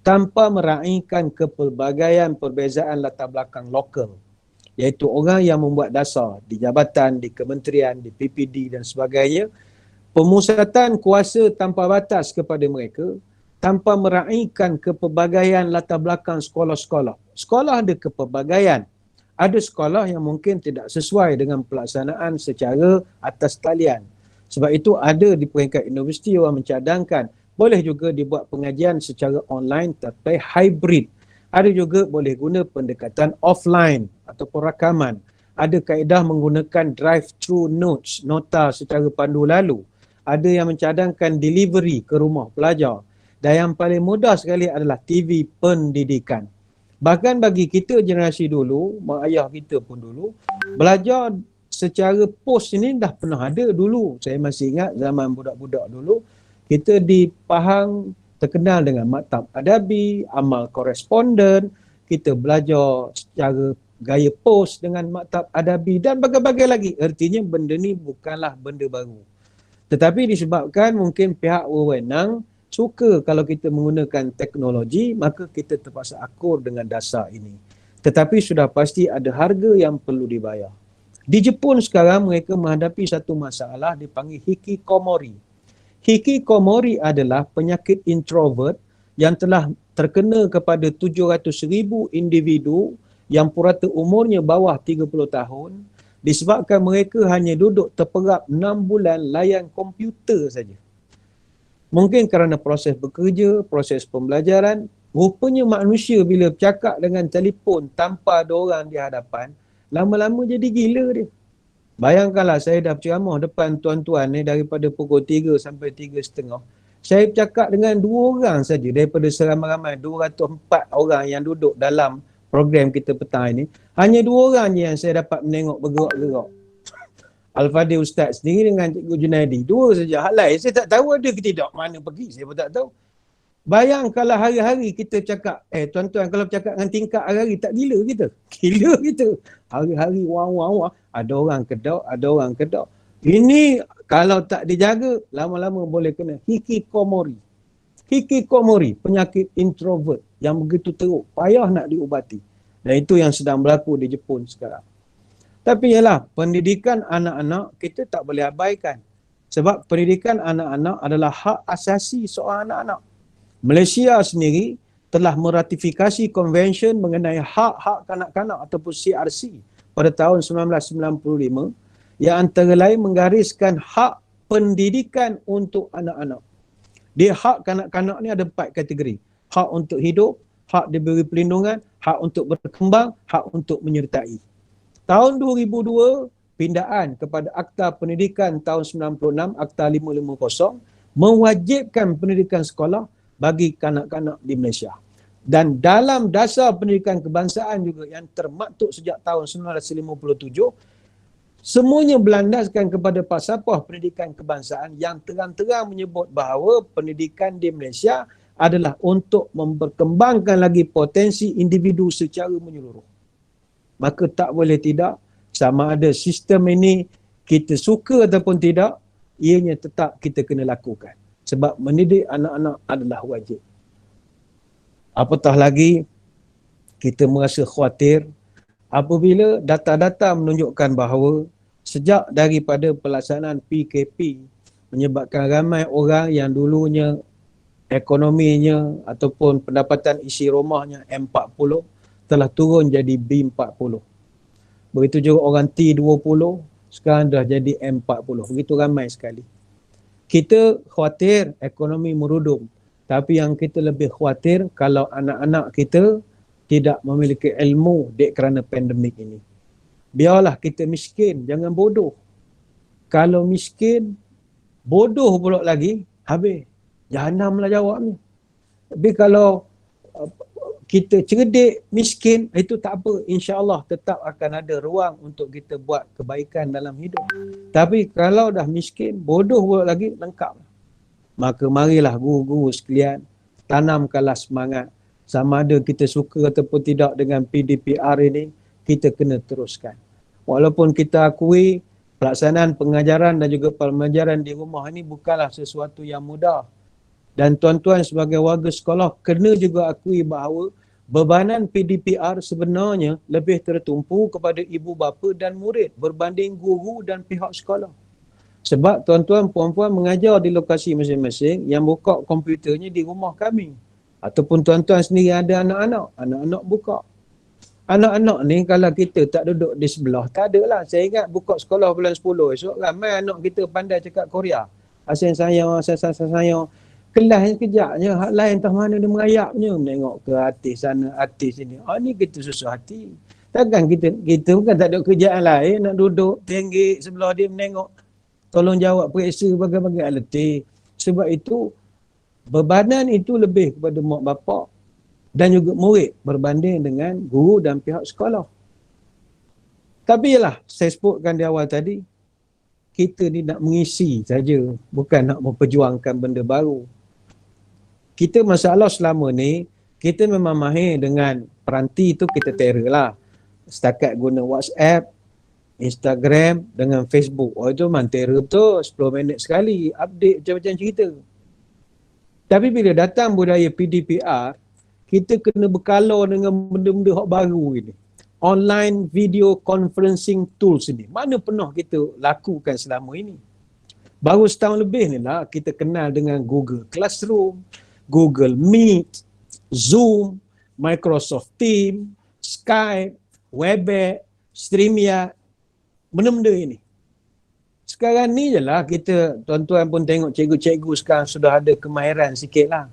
tanpa meraihkan kepelbagaian perbezaan latar belakang lokal. Iaitu orang yang membuat dasar di jabatan, di kementerian, di PPD dan sebagainya. Pemusatan kuasa tanpa batas kepada mereka tanpa meraihkan kepelbagaian latar belakang sekolah-sekolah. Sekolah ada kepelbagaian. Ada sekolah yang mungkin tidak sesuai dengan pelaksanaan secara atas talian. Sebab itu ada di peringkat universiti orang mencadangkan boleh juga dibuat pengajian secara online tapi hybrid. Ada juga boleh guna pendekatan offline ataupun rakaman. Ada kaedah menggunakan drive-thru notes, nota secara pandu lalu. Ada yang mencadangkan delivery ke rumah pelajar. Dan yang paling mudah sekali adalah TV pendidikan. Bahkan bagi kita generasi dulu, mak ayah kita pun dulu, belajar secara pos ini dah pernah ada dulu. Saya masih ingat zaman budak-budak dulu, kita di Pahang terkenal dengan maktab adabi, amal koresponden, kita belajar secara gaya pos dengan maktab adabi dan bagai-bagai lagi. Artinya benda ni bukanlah benda baru. Tetapi disebabkan mungkin pihak wewenang suka kalau kita menggunakan teknologi, maka kita terpaksa akur dengan dasar ini. Tetapi sudah pasti ada harga yang perlu dibayar. Di Jepun sekarang mereka menghadapi satu masalah dipanggil hikikomori. Hikikomori adalah penyakit introvert yang telah terkena kepada 700,000 individu yang purata umurnya bawah 30 tahun disebabkan mereka hanya duduk terperap 6 bulan layan komputer saja. Mungkin kerana proses bekerja, proses pembelajaran, rupanya manusia bila bercakap dengan telefon tanpa ada orang di hadapan, lama-lama jadi gila dia. Bayangkanlah saya dah berceramah depan tuan-tuan ni daripada pukul 3 sampai 3.30. Saya bercakap dengan 2 orang saja daripada seramai-ramai 204 orang yang duduk dalam program kita petang ini. Hanya 2 orang je yang saya dapat menengok bergerak-gerak. Al-Fadhil Ustaz sendiri dengan Cikgu Junaidi. 2 saja. Hal lain saya tak tahu ada ke tidak. Mana pergi saya pun tak tahu. Bayang kalau hari-hari kita cakap, tuan-tuan kalau bercakap dengan tingkap hari-hari tak gila kita. Gila kita. Hari-hari wah. Ada orang kedok, ada orang kedok. Ini kalau tak dijaga, lama-lama boleh kena hikikomori. Hikikomori, penyakit introvert yang begitu teruk, payah nak diubati. Dan itu yang sedang berlaku di Jepun sekarang. Tapi ialah, pendidikan anak-anak kita tak boleh abaikan. Sebab pendidikan anak-anak adalah hak asasi seorang anak-anak. Malaysia sendiri telah meratifikasi konvensyen mengenai hak-hak kanak-kanak ataupun CRC pada tahun 1995 yang antara lain menggariskan hak pendidikan untuk anak-anak. Dia hak kanak-kanak ni ada 4 kategori. Hak untuk hidup, hak diberi perlindungan, hak untuk berkembang, hak untuk menyertai. Tahun 2002, pindaan kepada Akta Pendidikan tahun 96, Akta 550, mewajibkan pendidikan sekolah bagi kanak-kanak di Malaysia. Dan dalam dasar pendidikan kebangsaan juga yang termaktub sejak tahun 1957, semuanya berlandaskan kepada falsafah pendidikan kebangsaan yang terang-terang menyebut bahawa pendidikan di Malaysia adalah untuk memperkembangkan lagi potensi individu secara menyeluruh. Maka tak boleh tidak, sama ada sistem ini kita suka ataupun tidak, ianya tetap kita kena lakukan. Sebab mendidik anak-anak adalah wajib. Apatah lagi, kita merasa khawatir apabila data-data menunjukkan bahawa sejak daripada pelaksanaan PKP menyebabkan ramai orang yang dulunya ekonominya ataupun pendapatan isi rumahnya M40 telah turun jadi B40. Begitu juga orang T20 sekarang dah jadi M40. Begitu ramai sekali. Kita khawatir ekonomi merudum. Tapi yang kita lebih khawatir kalau anak-anak kita tidak memiliki ilmu dek kerana pandemik ini. Biarlah kita miskin, jangan bodoh. Kalau miskin, bodoh pula lagi, habis. Jahanamlah jawabnya. Tapi kalau kita cerdik, miskin, itu tak apa. InsyaAllah tetap akan ada ruang untuk kita buat kebaikan dalam hidup. Tapi kalau dah miskin, bodoh pula lagi, lengkap. Maka marilah guru-guru sekalian, tanamkanlah semangat. Sama ada kita suka ataupun tidak dengan PDPR ini, kita kena teruskan. Walaupun kita akui pelaksanaan pengajaran dan juga pembelajaran di rumah ini bukanlah sesuatu yang mudah. Dan tuan-tuan sebagai warga sekolah kena juga akui bahawa bebanan PDPR sebenarnya lebih tertumpu kepada ibu bapa dan murid berbanding guru dan pihak sekolah. Sebab tuan-tuan puan-puan mengajar di lokasi masing-masing yang buka komputernya di rumah kami. Ataupun tuan-tuan sendiri ada anak-anak, anak-anak buka. Anak-anak ni kalau kita tak duduk di sebelah, tak ada lah. Saya ingat buka sekolah bulan 10 esok, ramai anak kita pandai cakap Korea. Asyik sayang. Kelas kejapnya, hak lain entah mana dia merayapnya. Menengok ke artis sana, artis sini. Ni kita susah hati. Takkan kita bukan tak ada kerjaan lain, nak duduk tenggik sebelah dia menengok. Tolong jawab periksa bagai-bagai letih. Sebab itu, bebanan itu lebih kepada mak bapak dan juga murid berbanding dengan guru dan pihak sekolah. Tapi ialah, saya sebutkan di awal tadi, kita ni nak mengisi saja, bukan nak memperjuangkan benda baru. Kita masalah selama ni, kita memang mahir dengan peranti tu kita terror lah. Setakat guna WhatsApp, Instagram dengan Facebook. Itu memang terror tu, 10 minit sekali, update macam-macam cerita. Tapi bila datang budaya PDPR, kita kena berkala dengan benda-benda hak baru ini. Online video conferencing tools ini. Mana pernah kita lakukan selama ini? Baru setahun lebih ni lah kita kenal dengan Google Classroom, Google Meet, Zoom, Microsoft Teams, Skype, Webex, StreamYard, benda-benda ini. Sekarang ni je lah kita, tuan-tuan pun tengok cikgu-cikgu sekarang sudah ada kemahiran sikit lah.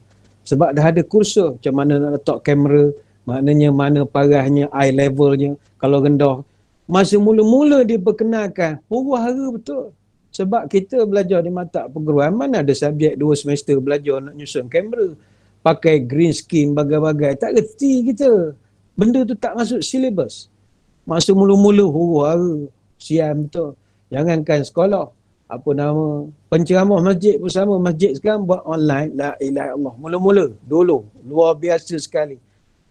Sebab dah ada kursus macam mana nak letak kamera, maknanya mana parahnya, eye levelnya, kalau rendah. Masa mula-mula dia perkenalkan, huru-hara betul. Sebab kita belajar di mata perguruan, mana ada subjek 2 semester belajar nak nyusun kamera, pakai green screen, bagai-bagai. Tak reti kita. Benda tu tak masuk silibus. Masa mula-mula huru-hara, siam betul. Jangankan sekolah, apa nama, penceramah masjid pun sama. Masjid sekarang buat online, la ilaha illallah. Mula-mula, dulu, luar biasa sekali.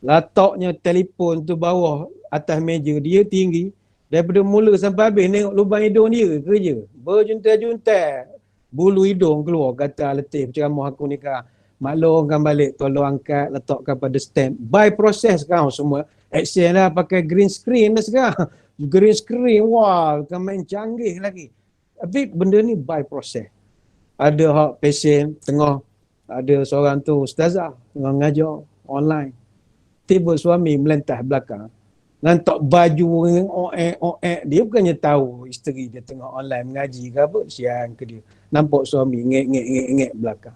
Letaknya telefon tu bawah atas meja, dia tinggi. Daripada mula sampai habis tengok lubang hidung dia kerja. Berjuntai-juntai. Bulu hidung keluar kata letih penceramah aku ni kah. Maklumkan balik, tolong angkat, letakkan pada stand. By proses kau semua. Action lah pakai green screen dah sekarang. Green screen, wah, kan main canggih lagi. Tapi benda ni by proses. Ada hak pasien tengah, ada seorang tu ustazah tengah ngajar online. Tiba suami melentah belakang. Ngantok baju oek dia bukannya tahu isteri dia tengah online mengaji ke apa, siang ke dia. Nampak suami ngek belakang.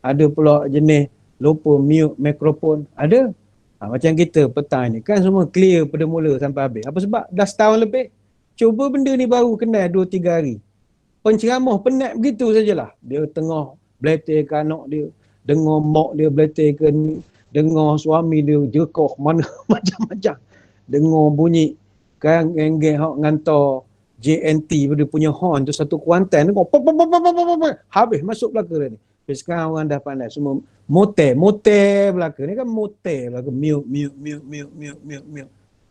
Ada pula jenis lupa mute mikrofon. Ada. Macam kita petang ni kan semua clear pada mula sampai habis. Apa sebab? Dah setahun lebih. Cuba benda ni baru kenal 2-3 hari. Penceramah penat begitu sajalah. Dia tengah beletir ke anak dia. Dengar mak dia beletir ke ni. Dengar suami dia jekoh mana macam-macam. Dengar bunyi kan geng-geng hak ngantar JNT pada punya horn tu satu Kuantan. Dengar pop. Habis masuk belaka dia ni. Tapi sekarang orang dah pandai semua motel belaka. Ni kan motel belaka. Mute.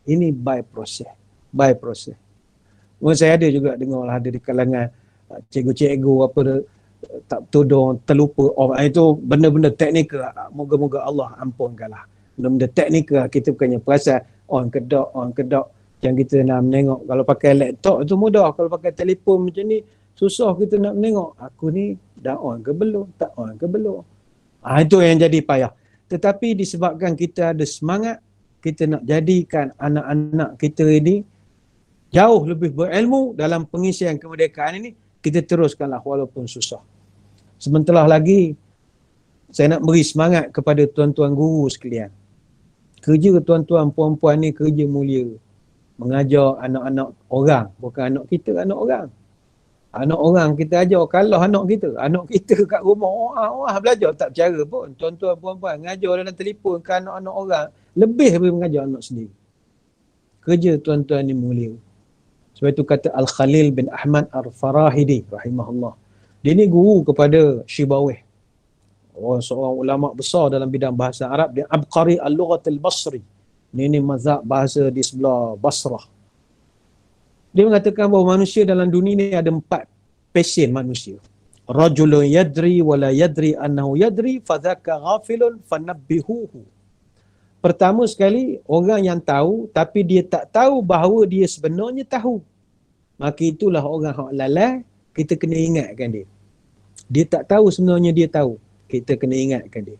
Ini by process. Saya ada juga dengar lah, ada di kalangan cikgu-cikgu apa tak tudung, terlupa. Itu benda-benda teknikal. Moga-moga Allah ampunkanlah. Benda-benda teknikal kita bukannya perasan on kedok. Yang kita nak menengok. Kalau pakai laptop itu mudah. Kalau pakai telefon macam ni susah kita nak menengok. Aku ni dah on ke belum? Tak on ke belum? Itu yang jadi payah. Tetapi disebabkan kita ada semangat, kita nak jadikan anak-anak kita ini jauh lebih berilmu dalam pengisian kemerdekaan ini, kita teruskanlah walaupun susah. Sebentar lagi, saya nak beri semangat kepada tuan-tuan guru sekalian. Kerja tuan-tuan puan-puan ni kerja mulia. Mengajar anak-anak orang, bukan anak kita, anak orang. Anak orang kita ajar, kalau anak kita kat rumah, belajar tak bercara pun. Tuan-tuan puan-puan ngajar dalam telefon ke anak-anak orang, lebih daripada mengajar anak sendiri. Kerja tuan-tuan ni mulia. Sebab itu kata Al-Khalil bin Ahmad Al-Farahidi rahimahullah. Dia ni guru kepada Shibawih. Seorang ulama besar dalam bidang bahasa Arab. Dia Abqari Al-Lughat Al-Basri. Ini mazhab bahasa di sebelah Basrah. Dia mengatakan bahawa manusia dalam dunia ini ada 4 pasien manusia. Rajulun yadri wa la yadri annahu yadri fadhaka ghafilun fanabbihuhu. Pertama sekali, orang yang tahu tapi dia tak tahu bahawa dia sebenarnya tahu. Maka itulah orang yang lalai, kita kena ingatkan dia. Dia tak tahu sebenarnya dia tahu. Kita kena ingatkan dia.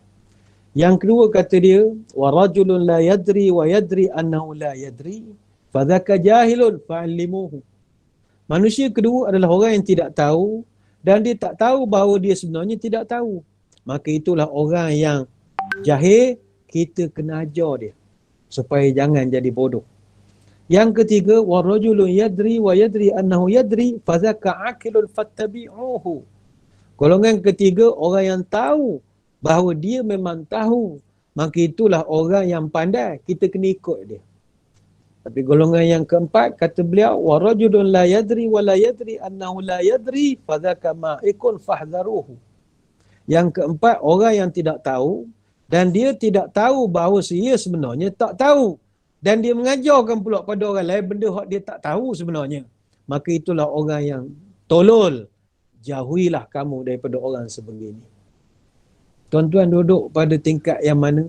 Yang kedua kata dia, wa rajulun la yadri wa yadri annahu la yadri fadhaka jahilun fa'allimuhu. Manusia kedua adalah orang yang tidak tahu dan dia tak tahu bahawa dia sebenarnya tidak tahu. Maka itulah orang yang jahil, kita kena ajar dia supaya jangan jadi bodoh. Yang ketiga, wa rajulun yadri wa yadri annahu yadri fadhaka aqilun fattabi'uhu. Golongan ketiga, orang yang tahu bahawa dia memang tahu, maka itulah orang yang pandai, kita kena ikut dia. Tapi golongan yang keempat, kata beliau, wa rajulun la yadri wa la yadri annahu la yadri fadhaka ma'ikun fahdharuhu. Yang keempat, orang yang tidak tahu dan dia tidak tahu bahawa dia sebenarnya tak tahu. Dan dia mengajarkan pula pada orang lain benda yang dia tak tahu sebenarnya. Maka itulah orang yang tolol. Jauhilah kamu daripada orang sebegini. Tuan-tuan duduk pada tingkat yang mana?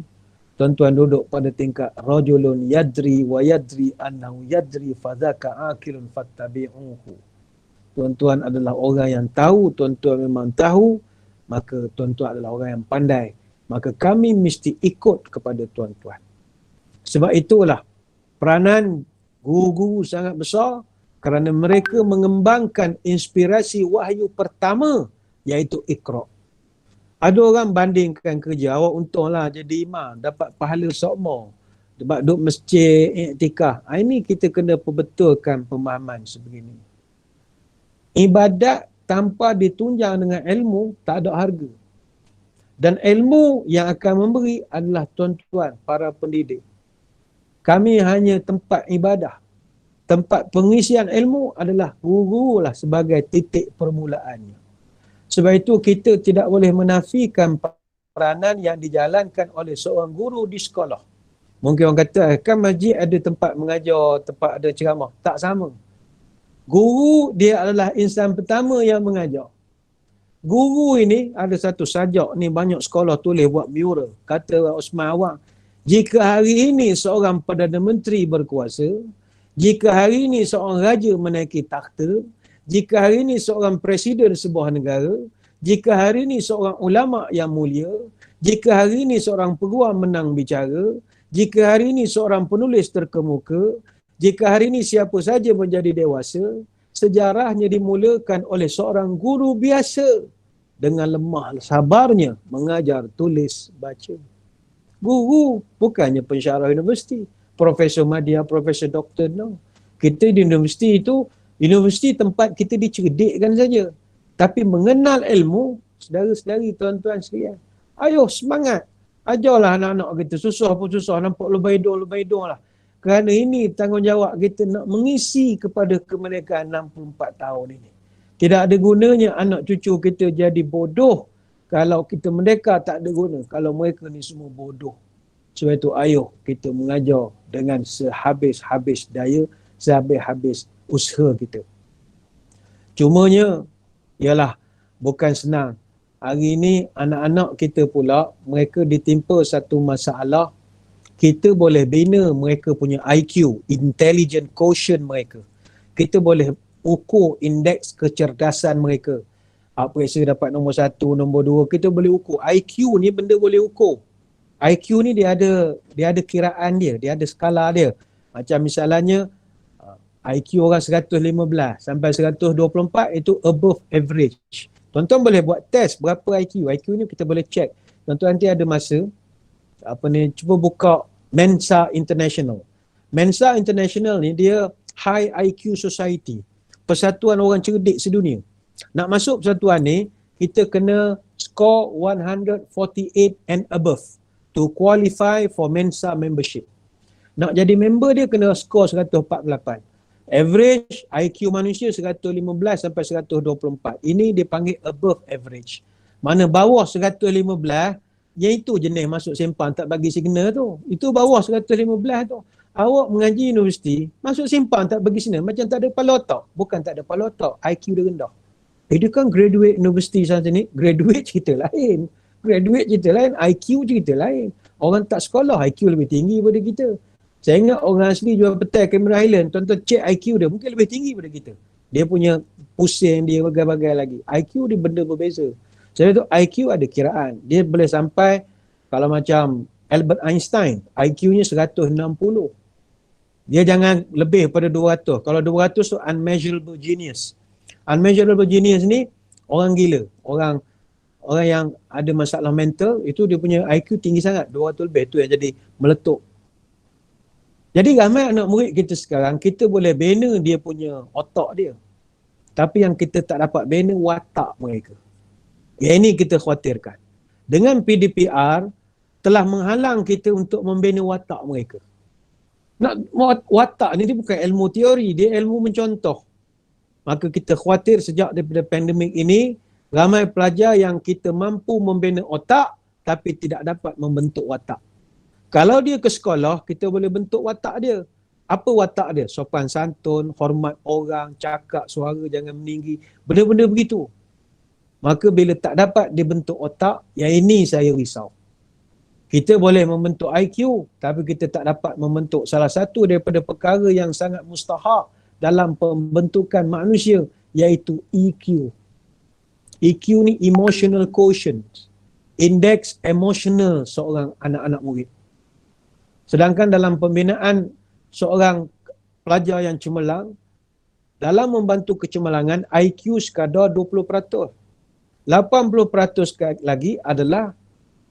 Tuan-tuan duduk pada tingkat rajulun yadri wa yadri annahu yadri fadhaka aqilun fattabi'uhu. Tuan-tuan adalah orang yang tahu, tuan-tuan memang tahu, maka tuan-tuan adalah orang yang pandai. Maka kami mesti ikut kepada tuan-tuan. Sebab itulah peranan guru-guru sangat besar kerana mereka mengembangkan inspirasi wahyu pertama, iaitu Iqra. Ada orang bandingkan kerja, awak untunglah jadi imam, dapat pahala sokmo, dapat duduk masjid, iktikaf. Ini kita kena perbetulkan pemahaman sebegini. Ibadat tanpa ditunjang dengan ilmu, tak ada harga. Dan ilmu yang akan memberi adalah tuan-tuan, para pendidik. Kami hanya tempat ibadah. Tempat pengisian ilmu adalah guru lah sebagai titik permulaannya. Sebab itu kita tidak boleh menafikan peranan yang dijalankan oleh seorang guru di sekolah. Mungkin orang kata, kan masjid ada tempat mengajar, tempat ada ceramah. Tak sama. Guru dia adalah insan pertama yang mengajar. Guru ini ada satu sajak ni, banyak sekolah tulis buat mural. Kata Osman Awang, jika hari ini seorang Perdana Menteri berkuasa, jika hari ini seorang raja menaiki takhta, jika hari ini seorang presiden sebuah negara, jika hari ini seorang ulama yang mulia, jika hari ini seorang peguam menang bicara, jika hari ini seorang penulis terkemuka, jika hari ini siapa saja menjadi dewasa, sejarahnya dimulakan oleh seorang guru biasa dengan lemah sabarnya mengajar, tulis, baca. Guru bukannya pensyarah universiti, Profesor Madya, Profesor Doktor, no. Kita di universiti itu, universiti tempat kita dicerdikkan saja. Tapi mengenal ilmu, saudara-saudari, tuan-tuan sekalian, ayo semangat. Ajarlah anak-anak kita, susah pun susah, nampak lebay-dong lah. Kerana ini tanggungjawab kita nak mengisi kepada kemerdekaan 64 tahun ini. Tidak ada gunanya anak cucu kita jadi bodoh kalau kita merdeka, tak ada guna kalau mereka ni semua bodoh. Sebab itu ayo kita mengajar dengan sehabis-habis daya, sehabis-habis usaha kita. Cumanya ialah bukan senang. Hari ini anak-anak kita pula, mereka ditimpa satu masalah. Kita boleh bina mereka punya IQ, intelligent quotient mereka. Kita boleh ukur indeks kecerdasan mereka. Apa yang dapat nombor 1, nombor 2, kita boleh ukur. IQ ni benda boleh ukur. IQ ni dia ada kiraan dia ada skala dia. Macam misalnya IQ orang 115 sampai 124 itu above average. Tuan-tuan boleh buat test berapa IQ. IQ ni kita boleh check. Tuan-tuan nanti ada masa cuba buka Mensa International. Mensa International ni dia High IQ Society. Persatuan orang cerdik sedunia. Nak masuk persatuan ni, kita kena score 148 and above to qualify for Mensa membership. Nak jadi member dia kena score 148. Average IQ manusia 115 sampai 124. Ini dipanggil above average. Mana bawah 115, iaitu jenis masuk sempang tak bagi signal tu. Itu bawah 115 tu. Awak mengaji universiti, masuk sempang tak bagi signal, macam tak ada kepala otak. Bukan tak ada kepala otak, IQ dia rendah. Dia kan graduate universiti sana ni, graduate cerita lain. Graduate cerita lain, IQ cerita lain. Orang tak sekolah, IQ lebih tinggi daripada kita. Saya ingat orang asli jual petai Cameron Highland, tuan-tuan cek IQ dia, mungkin lebih tinggi daripada kita. Dia punya pusing dia, bagai-bagai lagi. IQ dia benda berbeza. Sebab tu IQ ada kiraan. Dia boleh sampai, kalau macam Albert Einstein, IQ-nya 160. Dia jangan lebih pada 200. Kalau 200 tu unmeasurable genius. Unmeasurable genius ni orang gila. Orang yang ada masalah mental, itu dia punya IQ tinggi sangat. 200 lebih. Tu yang jadi meletup. Jadi ramai anak murid kita sekarang, kita boleh bina dia punya otak dia. Tapi yang kita tak dapat bina watak mereka. Yang ini kita khawatirkan. Dengan PDPR telah menghalang kita untuk membina watak mereka. Watak ni dia bukan ilmu teori, dia ilmu mencontoh. Maka kita khawatir sejak daripada pandemik ini, ramai pelajar yang kita mampu membina otak tapi tidak dapat membentuk watak. Kalau dia ke sekolah, kita boleh bentuk watak dia. Apa watak dia? Sopan santun, hormat orang, cakap suara jangan meninggi, benda-benda begitu. Maka bila tak dapat dibentuk otak, yang ini saya risau. Kita boleh membentuk IQ, tapi kita tak dapat membentuk salah satu daripada perkara yang sangat mustahak dalam pembentukan manusia, iaitu EQ. EQ ni emotional quotient, indeks emosional seorang anak-anak murid. Sedangkan dalam pembinaan seorang pelajar yang cemerlang, dalam membantu kecemerlangan, IQ sekadar 20%. 80% lagi adalah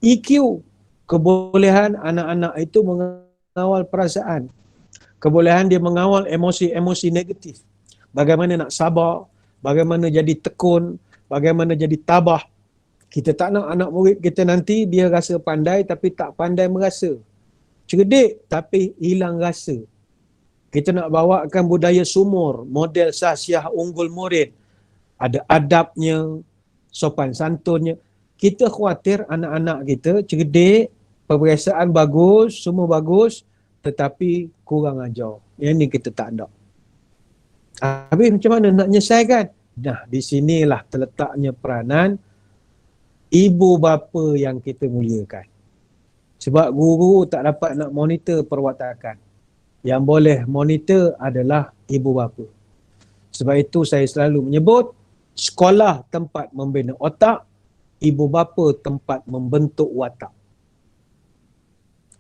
EQ. Kebolehan anak-anak itu mengawal perasaan. Kebolehan dia mengawal emosi-emosi negatif. Bagaimana nak sabar, bagaimana jadi tekun, bagaimana jadi tabah. Kita tak nak anak murid kita nanti dia rasa pandai tapi tak pandai merasa. Cerdik tapi hilang rasa. Kita nak bawakan budaya sumur, model Sahsiah Unggul Murid. Ada adabnya, sopan santunnya. Kita khawatir anak-anak kita cerdik Peperiksaan bagus, semua bagus, tetapi kurang ajar. Yang ni kita tak ada. Habis macam mana nak menyelesaikan? Nah, di sinilah terletaknya peranan ibu bapa yang kita muliakan. Sebab guru tak dapat nak monitor perwatakan. Yang boleh monitor adalah ibu bapa. Sebab itu saya selalu menyebut, sekolah tempat membina otak, ibu bapa tempat membentuk watak.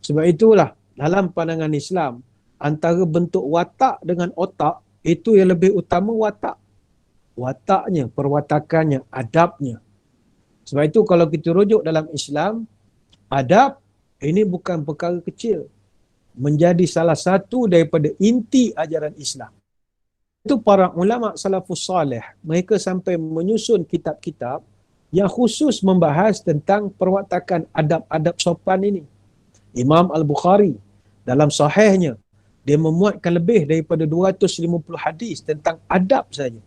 Sebab itulah dalam pandangan Islam, antara bentuk watak dengan otak, itu yang lebih utama watak. Wataknya, perwatakannya, adabnya. Sebab itu kalau kita rujuk dalam Islam, adab ini bukan perkara kecil. Menjadi salah satu daripada inti ajaran Islam. Itu para ulama salafus salih, mereka sampai menyusun kitab-kitab yang khusus membahas tentang perwatakan adab-adab sopan ini. Imam Al-Bukhari dalam sahihnya, dia memuatkan lebih daripada 250 hadis tentang adab saja.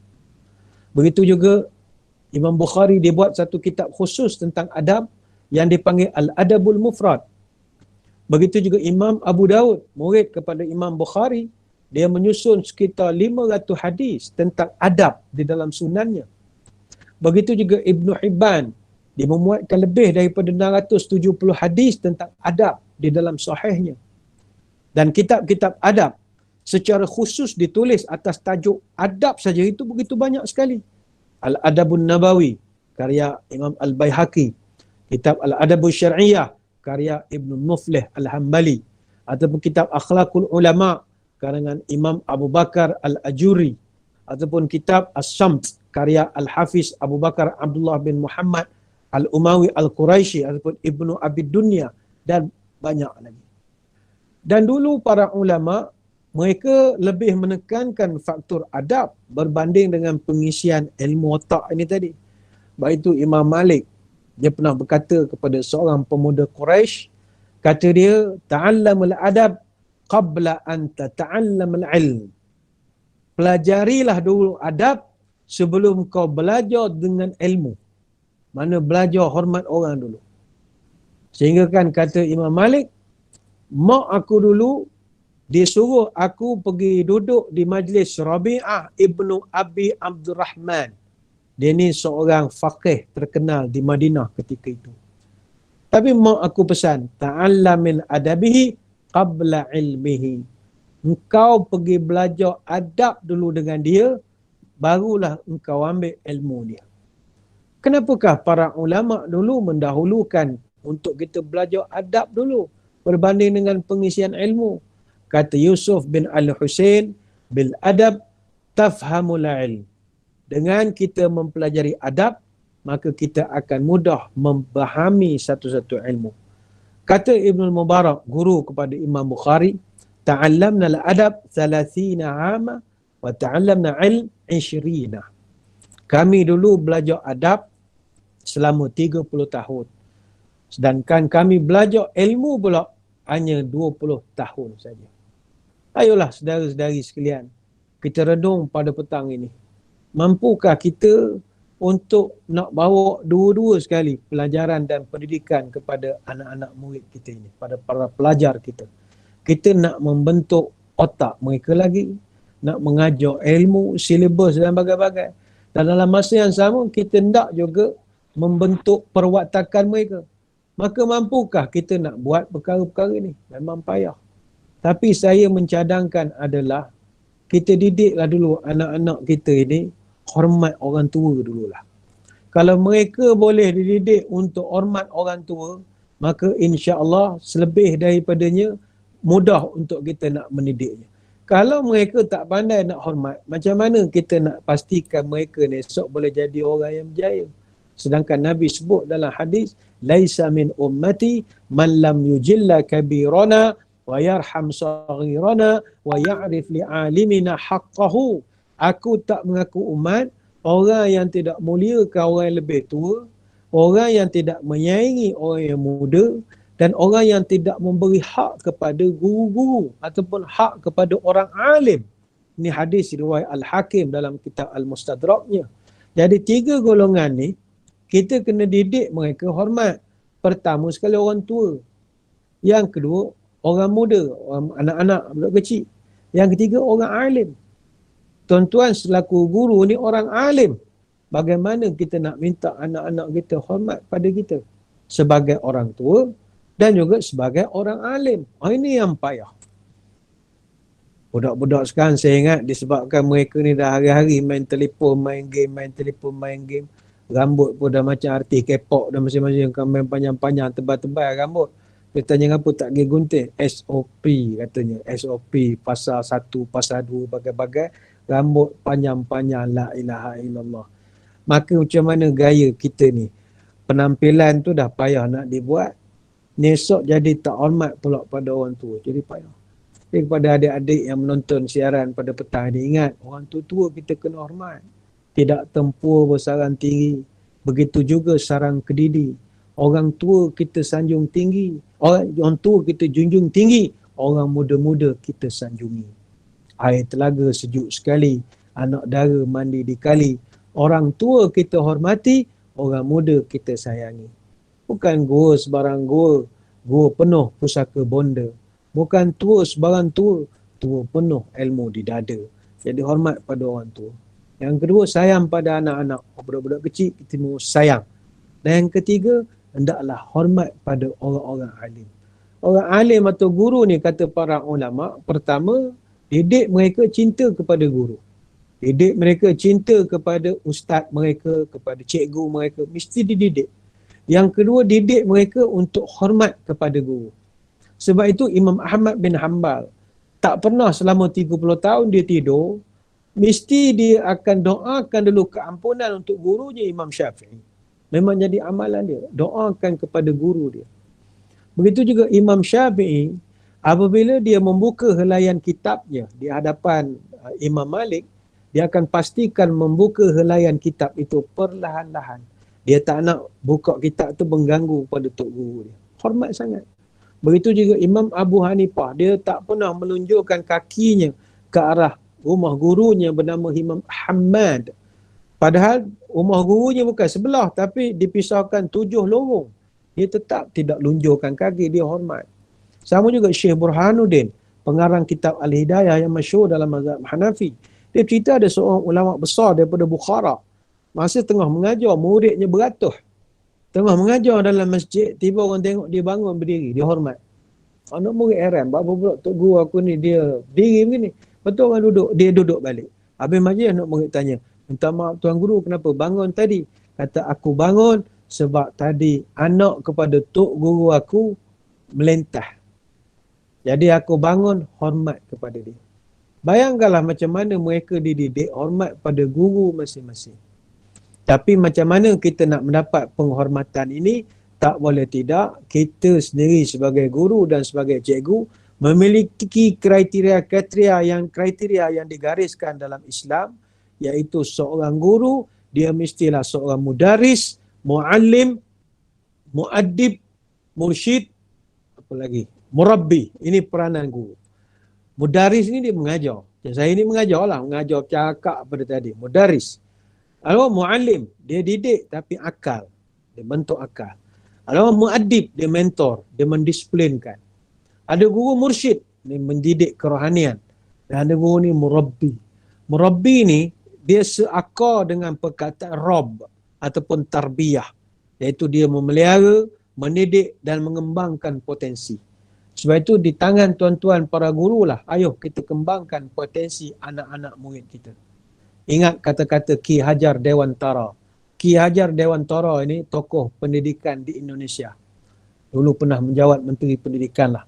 Begitu juga Imam Bukhari dia buat satu kitab khusus tentang adab yang dipanggil Al-Adabul Mufrad. Begitu juga Imam Abu Daud, murid kepada Imam Bukhari, dia menyusun sekitar 500 hadis tentang adab di dalam sunannya. Begitu juga Ibn Hibban, dia memuatkan lebih daripada 670 hadis tentang adab di dalam sahihnya. Dan kitab-kitab adab secara khusus ditulis atas tajuk adab saja itu begitu banyak sekali. Al-Adabun Nabawi, karya Imam Al-Baihaqi. Kitab Al-Adabul Syar'iyah, karya Ibn Muflih Al-Hambali. Ataupun kitab Akhlaqul Ulama, karangan Imam Abu Bakar Al-Ajuri. Ataupun kitab As-Samt, karya Al-Hafiz Abu Bakar Abdullah bin Muhammad Al-Umawi Al-Quraisy, ataupun Ibnu Abi Dunya, dan banyak lagi. Dan dulu para ulama, mereka lebih menekankan faktor adab berbanding dengan pengisian ilmu otak ini tadi. Baik itu Imam Malik, dia pernah berkata kepada seorang pemuda Quraisy, kata dia, ta'allamul adab qabla an tata'allamul ilm. Pelajarilah dulu adab sebelum kau belajar dengan ilmu. Mana belajar hormat orang dulu. Sehingga kan kata Imam Malik, mak aku dulu dia suruh aku pergi duduk di majlis Rabi'ah ibnu Abi Abdurrahman. Dia ni seorang faqih terkenal di Madinah ketika itu. Tapi mak aku pesan, ta'allam min adabihi qabla ilmihi. Engkau pergi belajar adab dulu dengan dia, barulah engkau ambil ilmu dia. Kenapakah para ulama dulu mendahulukan untuk kita belajar adab dulu berbanding dengan pengisian ilmu? Kata Yusuf bin Al-Husain, bil adab tafhamul ilm. Dengan kita mempelajari adab, maka kita akan mudah memahami satu-satu ilmu. Kata Ibn Mubarak, guru kepada Imam Bukhari, ta'allamna al-adab 30 ama wa ta'allamna ilm 20. Kami dulu belajar adab selama 30 tahun. Sedangkan kami belajar ilmu pula hanya 20 tahun saja. Ayolah saudara-saudari sekalian, kita renung pada petang ini. Mampukah kita untuk nak bawa dua-dua sekali pelajaran dan pendidikan kepada anak-anak murid kita ini, pada para pelajar kita. Kita nak membentuk otak mereka lagi, nak mengajar ilmu, silibus dan bagai-bagai. Dan dalam masa yang sama, kita nak juga membentuk perwatakan mereka. Maka mampukah kita nak buat perkara-perkara ini? Memang payah. Tapi saya mencadangkan adalah kita didiklah dulu anak-anak kita ini hormat orang tua dululah. Kalau mereka boleh dididik untuk hormat orang tua, maka insya-Allah selebih daripadanya mudah untuk kita nak mendidiknya. Kalau mereka tak pandai nak hormat, macam mana kita nak pastikan mereka ni esok boleh jadi orang yang berjaya? Sedangkan Nabi sebut dalam hadis, laisa min ummati man lam yujilla kabirana wa yarham saghirana wa ya'rif li'alimina haqqahu. Aku tak mengaku umat orang yang tidak muliakan orang yang lebih tua, orang yang tidak menyayangi orang yang muda, dan orang yang tidak memberi hak kepada guru-guru ataupun hak kepada orang alim. Ini hadis riwayat Al-Hakim dalam kitab Al-Mustadraknya. Jadi 3 golongan ni kita kena didik mereka hormat. Pertama sekali orang tua. Yang kedua, orang muda, anak-anak, budak kecil. Yang ketiga, orang alim. Tuan-tuan selaku guru ni orang alim. Bagaimana kita nak minta anak-anak kita hormat pada kita sebagai orang tua dan juga sebagai orang alim. Ini yang payah. Budak-budak sekarang saya ingat disebabkan mereka ni dah hari-hari main telefon, main game, main telefon, main game. Rambut pun dah macam artis K-pop dah masing-masing, kan main panjang-panjang, tebal-tebal rambut. Dia tanya apa tak pergi gunting? SOP katanya. SOP pasal 1, pasal 2, bagai-bagai. Rambut panjang-panjang, la ilaha illallah. Maka macam mana gaya kita ni? Penampilan tu dah payah nak dibuat. Esok jadi tak hormat pula pada orang tua. Jadi payah. Jadi kepada adik-adik yang menonton siaran pada petang ni, ingat orang tua-tua kita kena hormat. Tidak tempur bersarang tinggi. Begitu juga sarang kedidi. Orang tua kita sanjung tinggi. Orang tua kita junjung tinggi. Orang muda-muda kita sanjungi. Air telaga sejuk sekali. Anak dara mandi di kali. Orang tua kita hormati. Orang muda kita sayangi. Bukan gua sebarang gua. Gua penuh pusaka bonda. Bukan tua sebarang tua. Tua penuh ilmu di dada. Jadi hormat pada orang tua. Yang kedua, sayang pada anak-anak. Budak-budak kecil kita mahu sayang. Dan yang ketiga, hendaklah hormat pada orang-orang alim. Orang alim atau guru ni kata para ulama, pertama, didik mereka cinta kepada guru. Didik mereka cinta kepada ustaz mereka, kepada cikgu mereka. Mesti dididik. Yang kedua, didik mereka untuk hormat kepada guru. Sebab itu Imam Ahmad bin Hanbal tak pernah selama 30 tahun dia tidur, mesti dia akan doakan dulu keampunan untuk gurunya Imam Syafi'i. Memang jadi amalan dia. Doakan kepada guru dia. Begitu juga Imam Syafi'i, apabila dia membuka helaian kitabnya di hadapan Imam Malik, dia akan pastikan membuka helaian kitab itu perlahan-lahan. Dia tak nak buka kitab tu mengganggu pada tok guru dia. Hormat sangat. Begitu juga Imam Abu Hanifah, dia tak pernah melunjukkan kakinya ke arah rumah gurunya bernama Imam Ahmad. Padahal rumah gurunya bukan sebelah, tapi dipisahkan 7 lorong. Dia tetap tidak lunjurkan kaki, dia hormat. Sama juga Syekh Burhanuddin, pengarang kitab Al-Hidayah yang masyhur dalam mazhab Hanafi. Dia cerita ada seorang ulama besar daripada Bukhara. Masa tengah mengajar, muridnya beratus. Tengah mengajar dalam masjid, tiba orang tengok dia bangun berdiri, dia hormat. Anak murid heran, berapa pula tok guru aku ni dia berdiri begini. Betul orang duduk, dia duduk balik. Habis majlis anak murid tanya, minta maaf tuan guru kenapa bangun tadi? Kata aku bangun sebab tadi anak kepada tok guru aku melentah. Jadi aku bangun hormat kepada dia. Bayangkanlah macam mana mereka dididik hormat pada guru masing-masing. Tapi macam mana kita nak mendapat penghormatan ini? Tak boleh tidak, kita sendiri sebagai guru dan sebagai cikgu memiliki kriteria yang digariskan dalam Islam, iaitu seorang guru, dia mestilah seorang mudaris, muallim, muaddib, mursyid, apa lagi? Murabbi. Ini peranan guru. Mudaris ni dia mengajar. Saya ni mengajar cakap pada tadi. Mudaris. Kalau muallim, dia didik tapi akal. Dia bentuk akal. Kalau muaddib, dia mentor, dia mendisiplinkan. Ada guru mursyid, dia mendidik kerohanian. Dan ada guru ni murabbi. Murabbi ni, dia seakar dengan perkataan Rabb ataupun tarbiyah. Iaitu dia memelihara, mendidik dan mengembangkan potensi. Sebab itu di tangan tuan-tuan para guru lah, ayo kita kembangkan potensi anak-anak murid kita. Ingat kata-kata Ki Hajar Dewantara. Ki Hajar Dewantara ini tokoh pendidikan di Indonesia. Dulu pernah menjawat Menteri Pendidikan lah.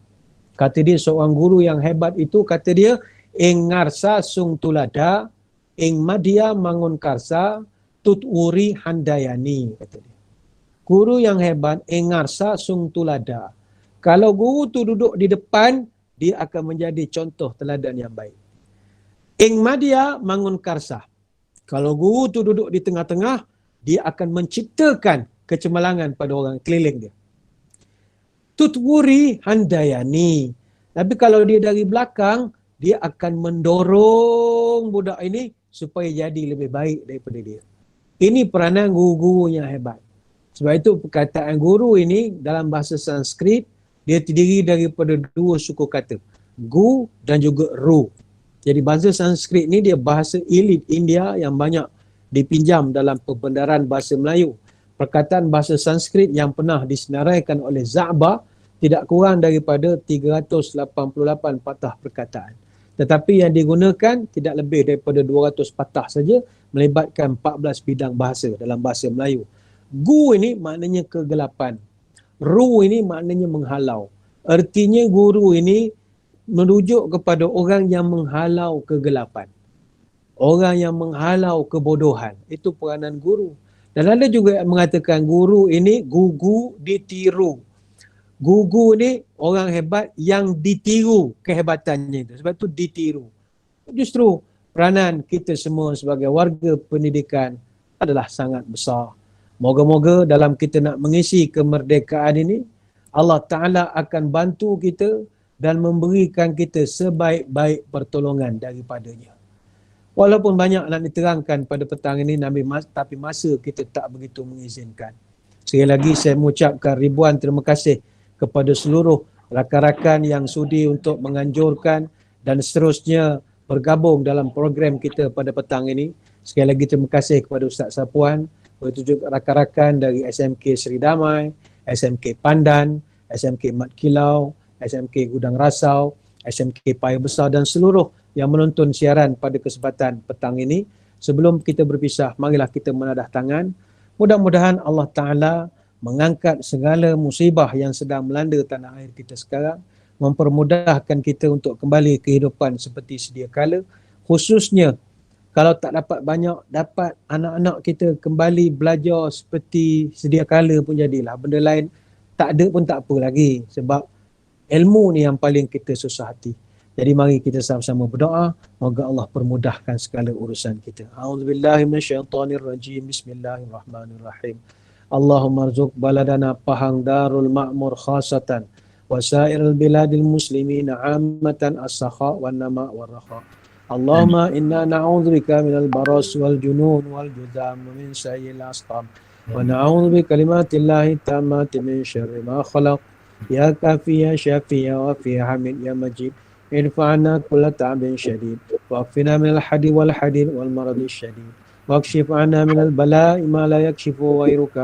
Kata dia seorang guru yang hebat itu, kata dia, ing ngarsa sung tulada, ing madya mangun karsa, tutwuri handayani. Kata dia. Guru yang hebat, ing ngarsa sung tulada. Kalau guru tu duduk di depan, dia akan menjadi contoh teladan yang baik. Ing madya mangun karsa. Kalau guru tu duduk di tengah-tengah, dia akan menciptakan kecemerlangan pada orang keliling dia. Tutwuri handayani. Tapi kalau dia dari belakang, dia akan mendorong budak ini supaya jadi lebih baik daripada dia. Ini peranan guru-guru yang hebat. Sebab itu perkataan guru ini dalam bahasa Sanskrit dia terdiri daripada dua suku kata, gu dan juga ru. Jadi bahasa Sanskrit ni dia bahasa elit India yang banyak dipinjam dalam perbendaharaan bahasa Melayu. Perkataan bahasa Sanskrit yang pernah disenaraikan oleh Za'ba tidak kurang daripada 388 patah perkataan. Tetapi yang digunakan tidak lebih daripada 200 patah saja, melibatkan 14 bidang bahasa dalam bahasa Melayu. Gu ini maknanya kegelapan. Ru ini maknanya menghalau. Artinya guru ini merujuk kepada orang yang menghalau kegelapan. Orang yang menghalau kebodohan. Itu peranan guru. Dan ada juga yang mengatakan guru ini gugu ditiru. Gugu ni orang hebat yang ditiru kehebatannya itu. Sebab itu ditiru. Justru peranan kita semua sebagai warga pendidikan adalah sangat besar. Moga-moga dalam kita nak mengisi kemerdekaan ini, Allah Ta'ala akan bantu kita dan memberikan kita sebaik-baik pertolongan daripadanya. Walaupun banyak nak diterangkan pada petang ini, tapi masa kita tak begitu mengizinkan. Sekali lagi saya mengucapkan ribuan terima kasih kepada seluruh rakan-rakan yang sudi untuk menganjurkan dan seterusnya bergabung dalam program kita pada petang ini. Sekali lagi terima kasih kepada Ustaz Sapuan, begitu juga rakan-rakan dari SMK Seri Damai, SMK Pandan, SMK Mat Kilau, SMK Gudang Rasau, SMK Paya Besar dan seluruh yang menonton siaran pada kesempatan petang ini. Sebelum kita berpisah, marilah kita menadah tangan. Mudah-mudahan Allah Ta'ala mengangkat segala musibah yang sedang melanda tanah air kita sekarang, mempermudahkan kita untuk kembali kehidupan seperti sedia kala, khususnya kalau tak dapat banyak, dapat anak-anak kita kembali belajar seperti sedia kala pun jadilah. Benda lain tak ada pun tak apa lagi, sebab ilmu ni yang paling kita susah hati. Jadi mari kita sama-sama berdoa, moga Allah permudahkan segala urusan kita. A'udzubillahi minasyaitonirrajim. Bismillahirrahmanirrahim. Allahumma arzuq baladana Pahang Darul Ma'mur khasatan wa sairil biladil muslimin ammatan as-sakha wan nama war raha. Allahumma inna na'udzubika minal baras wal junun wal judam min sayyi'il asqam wa na'udzu bi kalimatillahi tammati min syarri ma khalaq. Ya kafi ya syafi ya wafi ya hamid ya majid. Irfa'na kulla ta'bin syadid waqfina minal hadi wal hadid wal maradi syadid. واكشف عنا من البلاء ما لا يكشف غيرك.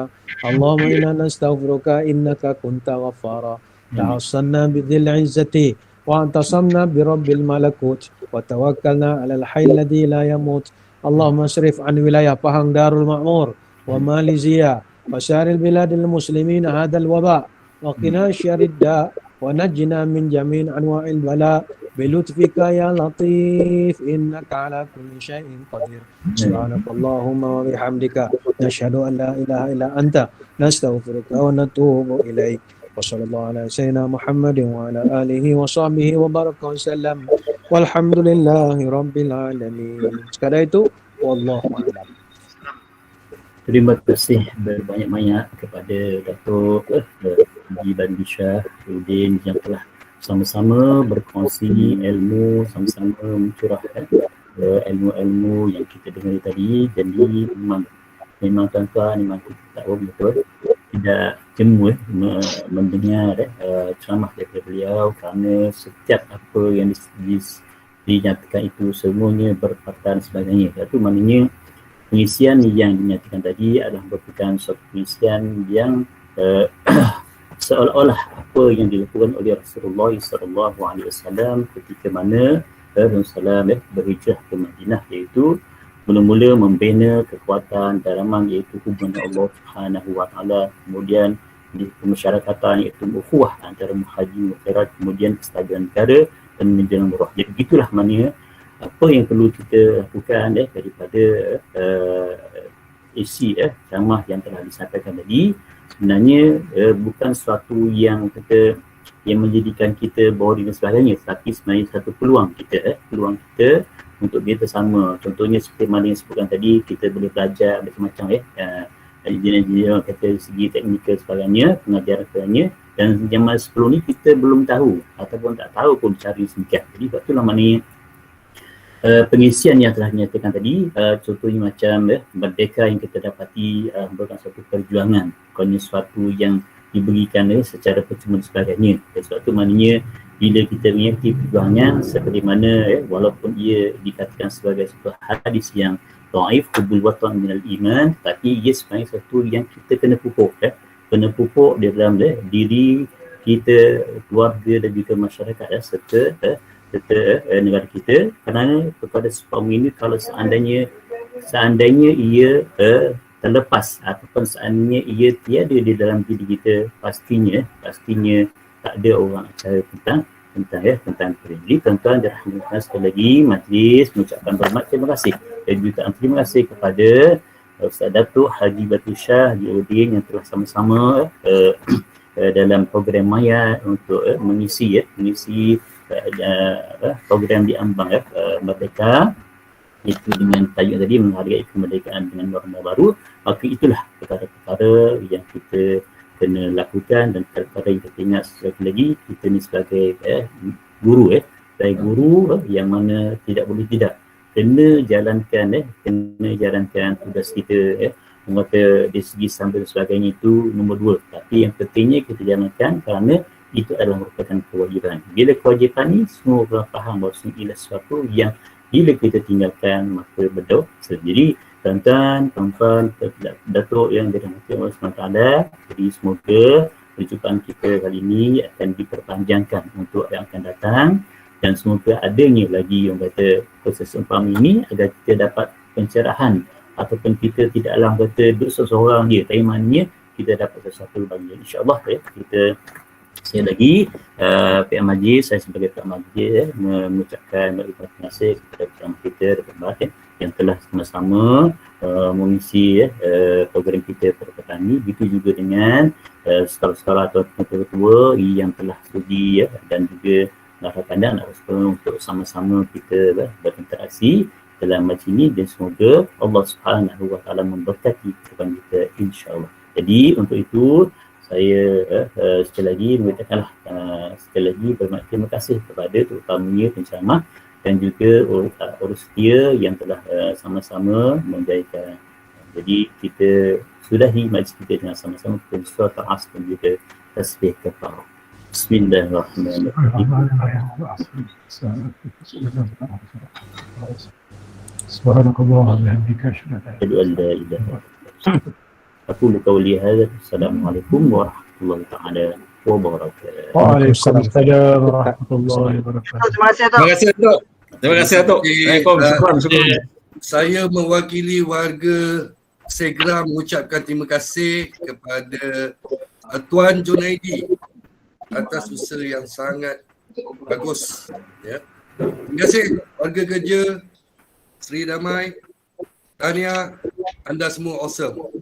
اللهم إنا نستغفرك إنك كنت غفارا. تعصنا بذي العزة واعتصمنا برب الملكوت وتوكلنا على الحي الذي لا يموت. اللهم اصرف عن ولاية Pahang Darul Ma'mur وماليزيا وسائر البلاد المسلمين هذا الوباء وقنا شر الداء ونجنا من جميع أنواع البلاء بلطفك يا لطيف إنك على كل شيء قدير. سبحانك اللهم وبحمدك نشهد أن لا إله إلا أنت نستغفرك ونتوب إليك. وصلى الله على سيدنا محمد وعلى آله وصحبه وبارك وسلم والحمد لله رب العالمين. Sekadar itu, wallahu a'lam. Terima kasih berbanyak-banyak kepada Datuk Haji Badri Shah Udin yang telah sama-sama berkongsi ilmu, sama-sama mencurahkan ilmu-ilmu yang kita dengar tadi. Jadi memang tuan-tuan, memang kita tahu betul tidak jemu mendengar ceramah daripada beliau, kerana setiap apa yang dinyatakan itu semuanya berpakaian sebagainya. Itu maknanya pengisian yang dinyatakan tadi adalah merupakan suatu pengisian yang seolah-olah apa yang dilakukan oleh Rasulullah SAW ketika mana Rasulullah berhijrah ke Madinah, iaitu mula-mula membina kekuatan dalaman iaitu hubungan Allah Subhanahu Wa Taala, kemudian di pemasyarakatan iaitu ukhuwah antara muhajir muhajirat, kemudian kestabilan negara dan menjelang roh. Jadi begitulah maknanya apa yang perlu kita lakukan daripada isi ceramah yang telah disampaikan tadi. Sebenarnya bukan sesuatu yang menjadikan kita boring dan sebagainya, tapi sebenarnya satu peluang kita untuk kita sama. Contohnya seperti mana yang sebutkan tadi, kita boleh belajar macam-macam engineer kata segi teknikal sebagainya, pengajaran sebagainya, dan zaman sebelum ni kita belum tahu ataupun tak tahu pun cara singkat. Jadi itulah maknanya pengisian yang telah dinyatakan tadi, contohnya macam merdeka yang kita dapati merupakan suatu perjuangan, bukannya suatu yang diberikan secara percuma dan sebagainya. Dan sebab tu maknanya bila kita mengikuti perjuangan seperti mana walaupun ia dikatakan sebagai sebuah hadis yang dhaif, hubul watan minal iman, tapi ia sebenarnya satu yang kita kena pupuk kena pupuk di dalam diri kita, keluarga dan juga masyarakat serta negara kita. Kerana kepada kaum ini kalau seandainya ia terlepas ataupun seandainya ia tiada di dalam diri kita, pastinya tak ada orang acara tentang jadi tuan-tuan dirahmatkan sekali lagi majlis mengucapkan berhormat terima kasih dan juga terima kasih kepada Ustaz Datuk Haji Batu Shah Udin yang telah sama-sama dalam program Maya untuk mengisi program di ambang Merdeka, itu dengan tajuk tadi menghargai kemerdekaan dengan norma baru. Maka itulah perkara-perkara yang kita kena lakukan dan perkara yang kita ingat sekali lagi kita ni sebagai guru yang mana tidak boleh tidak kena jalankan tugas kita mengata dari segi sambil sebagainya itu nombor 2, tapi yang pentingnya kita jalankan kerana itu adalah merupakan kewajiban. Bila kewajiban ni semua orang faham bahawa ialah sesuatu yang bila kita tinggalkan maka berdosa. Jadi tuan-tuan, Datuk yang dirahmati Allah SWT, jadi semoga perjumpaan kita kali ini akan diperpanjangkan untuk yang akan datang dan semoga adanya lagi yang kata proses umpama ini agar kita dapat pencerahan ataupun kita tidaklah kata duduk seorang dia, tapi maknanya kita dapat sesuatu bagi insya-Allah kita. Sekali lagi pihak majlis, saya sebagai pihak majlis mengucapkan terima kasih kepada pihak kita yang telah sama-sama mengisi program kita pada petang ini. Begitu juga dengan sekolah-sekolah atau ketua-ketua yang telah studi dan juga rakan-rakan anak sekolah untuk sama-sama kita berinteraksi dalam majlis ini dan semoga Allah Subhanahu Wa Taala memberkati kepada kita insya-Allah. Jadi untuk itu saya sekali lagi mengucapkan sekali lagi berterima terima kasih kepada terutamanya penceramah dan juga urus setia yang telah sama-sama menjayakan. Jadi kita sudahi majlis kita dengan sama-sama kita surah Al-Asr dan juga tasbih kafarah. Bismillahirrahmanirrahim. Subhanakallah wa bihamdika asyhadu an la ilaha illa anta. Aku qauli hadza. Assalamualaikum warahmatullahi taala wabarakatuh. Waalaikumsalam warahmatullahi wabarakatuh. Terima kasih Datuk. Assalamualaikum. Saya mewakili warga Segra mengucapkan terima kasih kepada Tuan Junaidi atas usaha yang sangat bagus. Terima kasih warga kerja Seri Damai. Tahniah, anda semua awesome.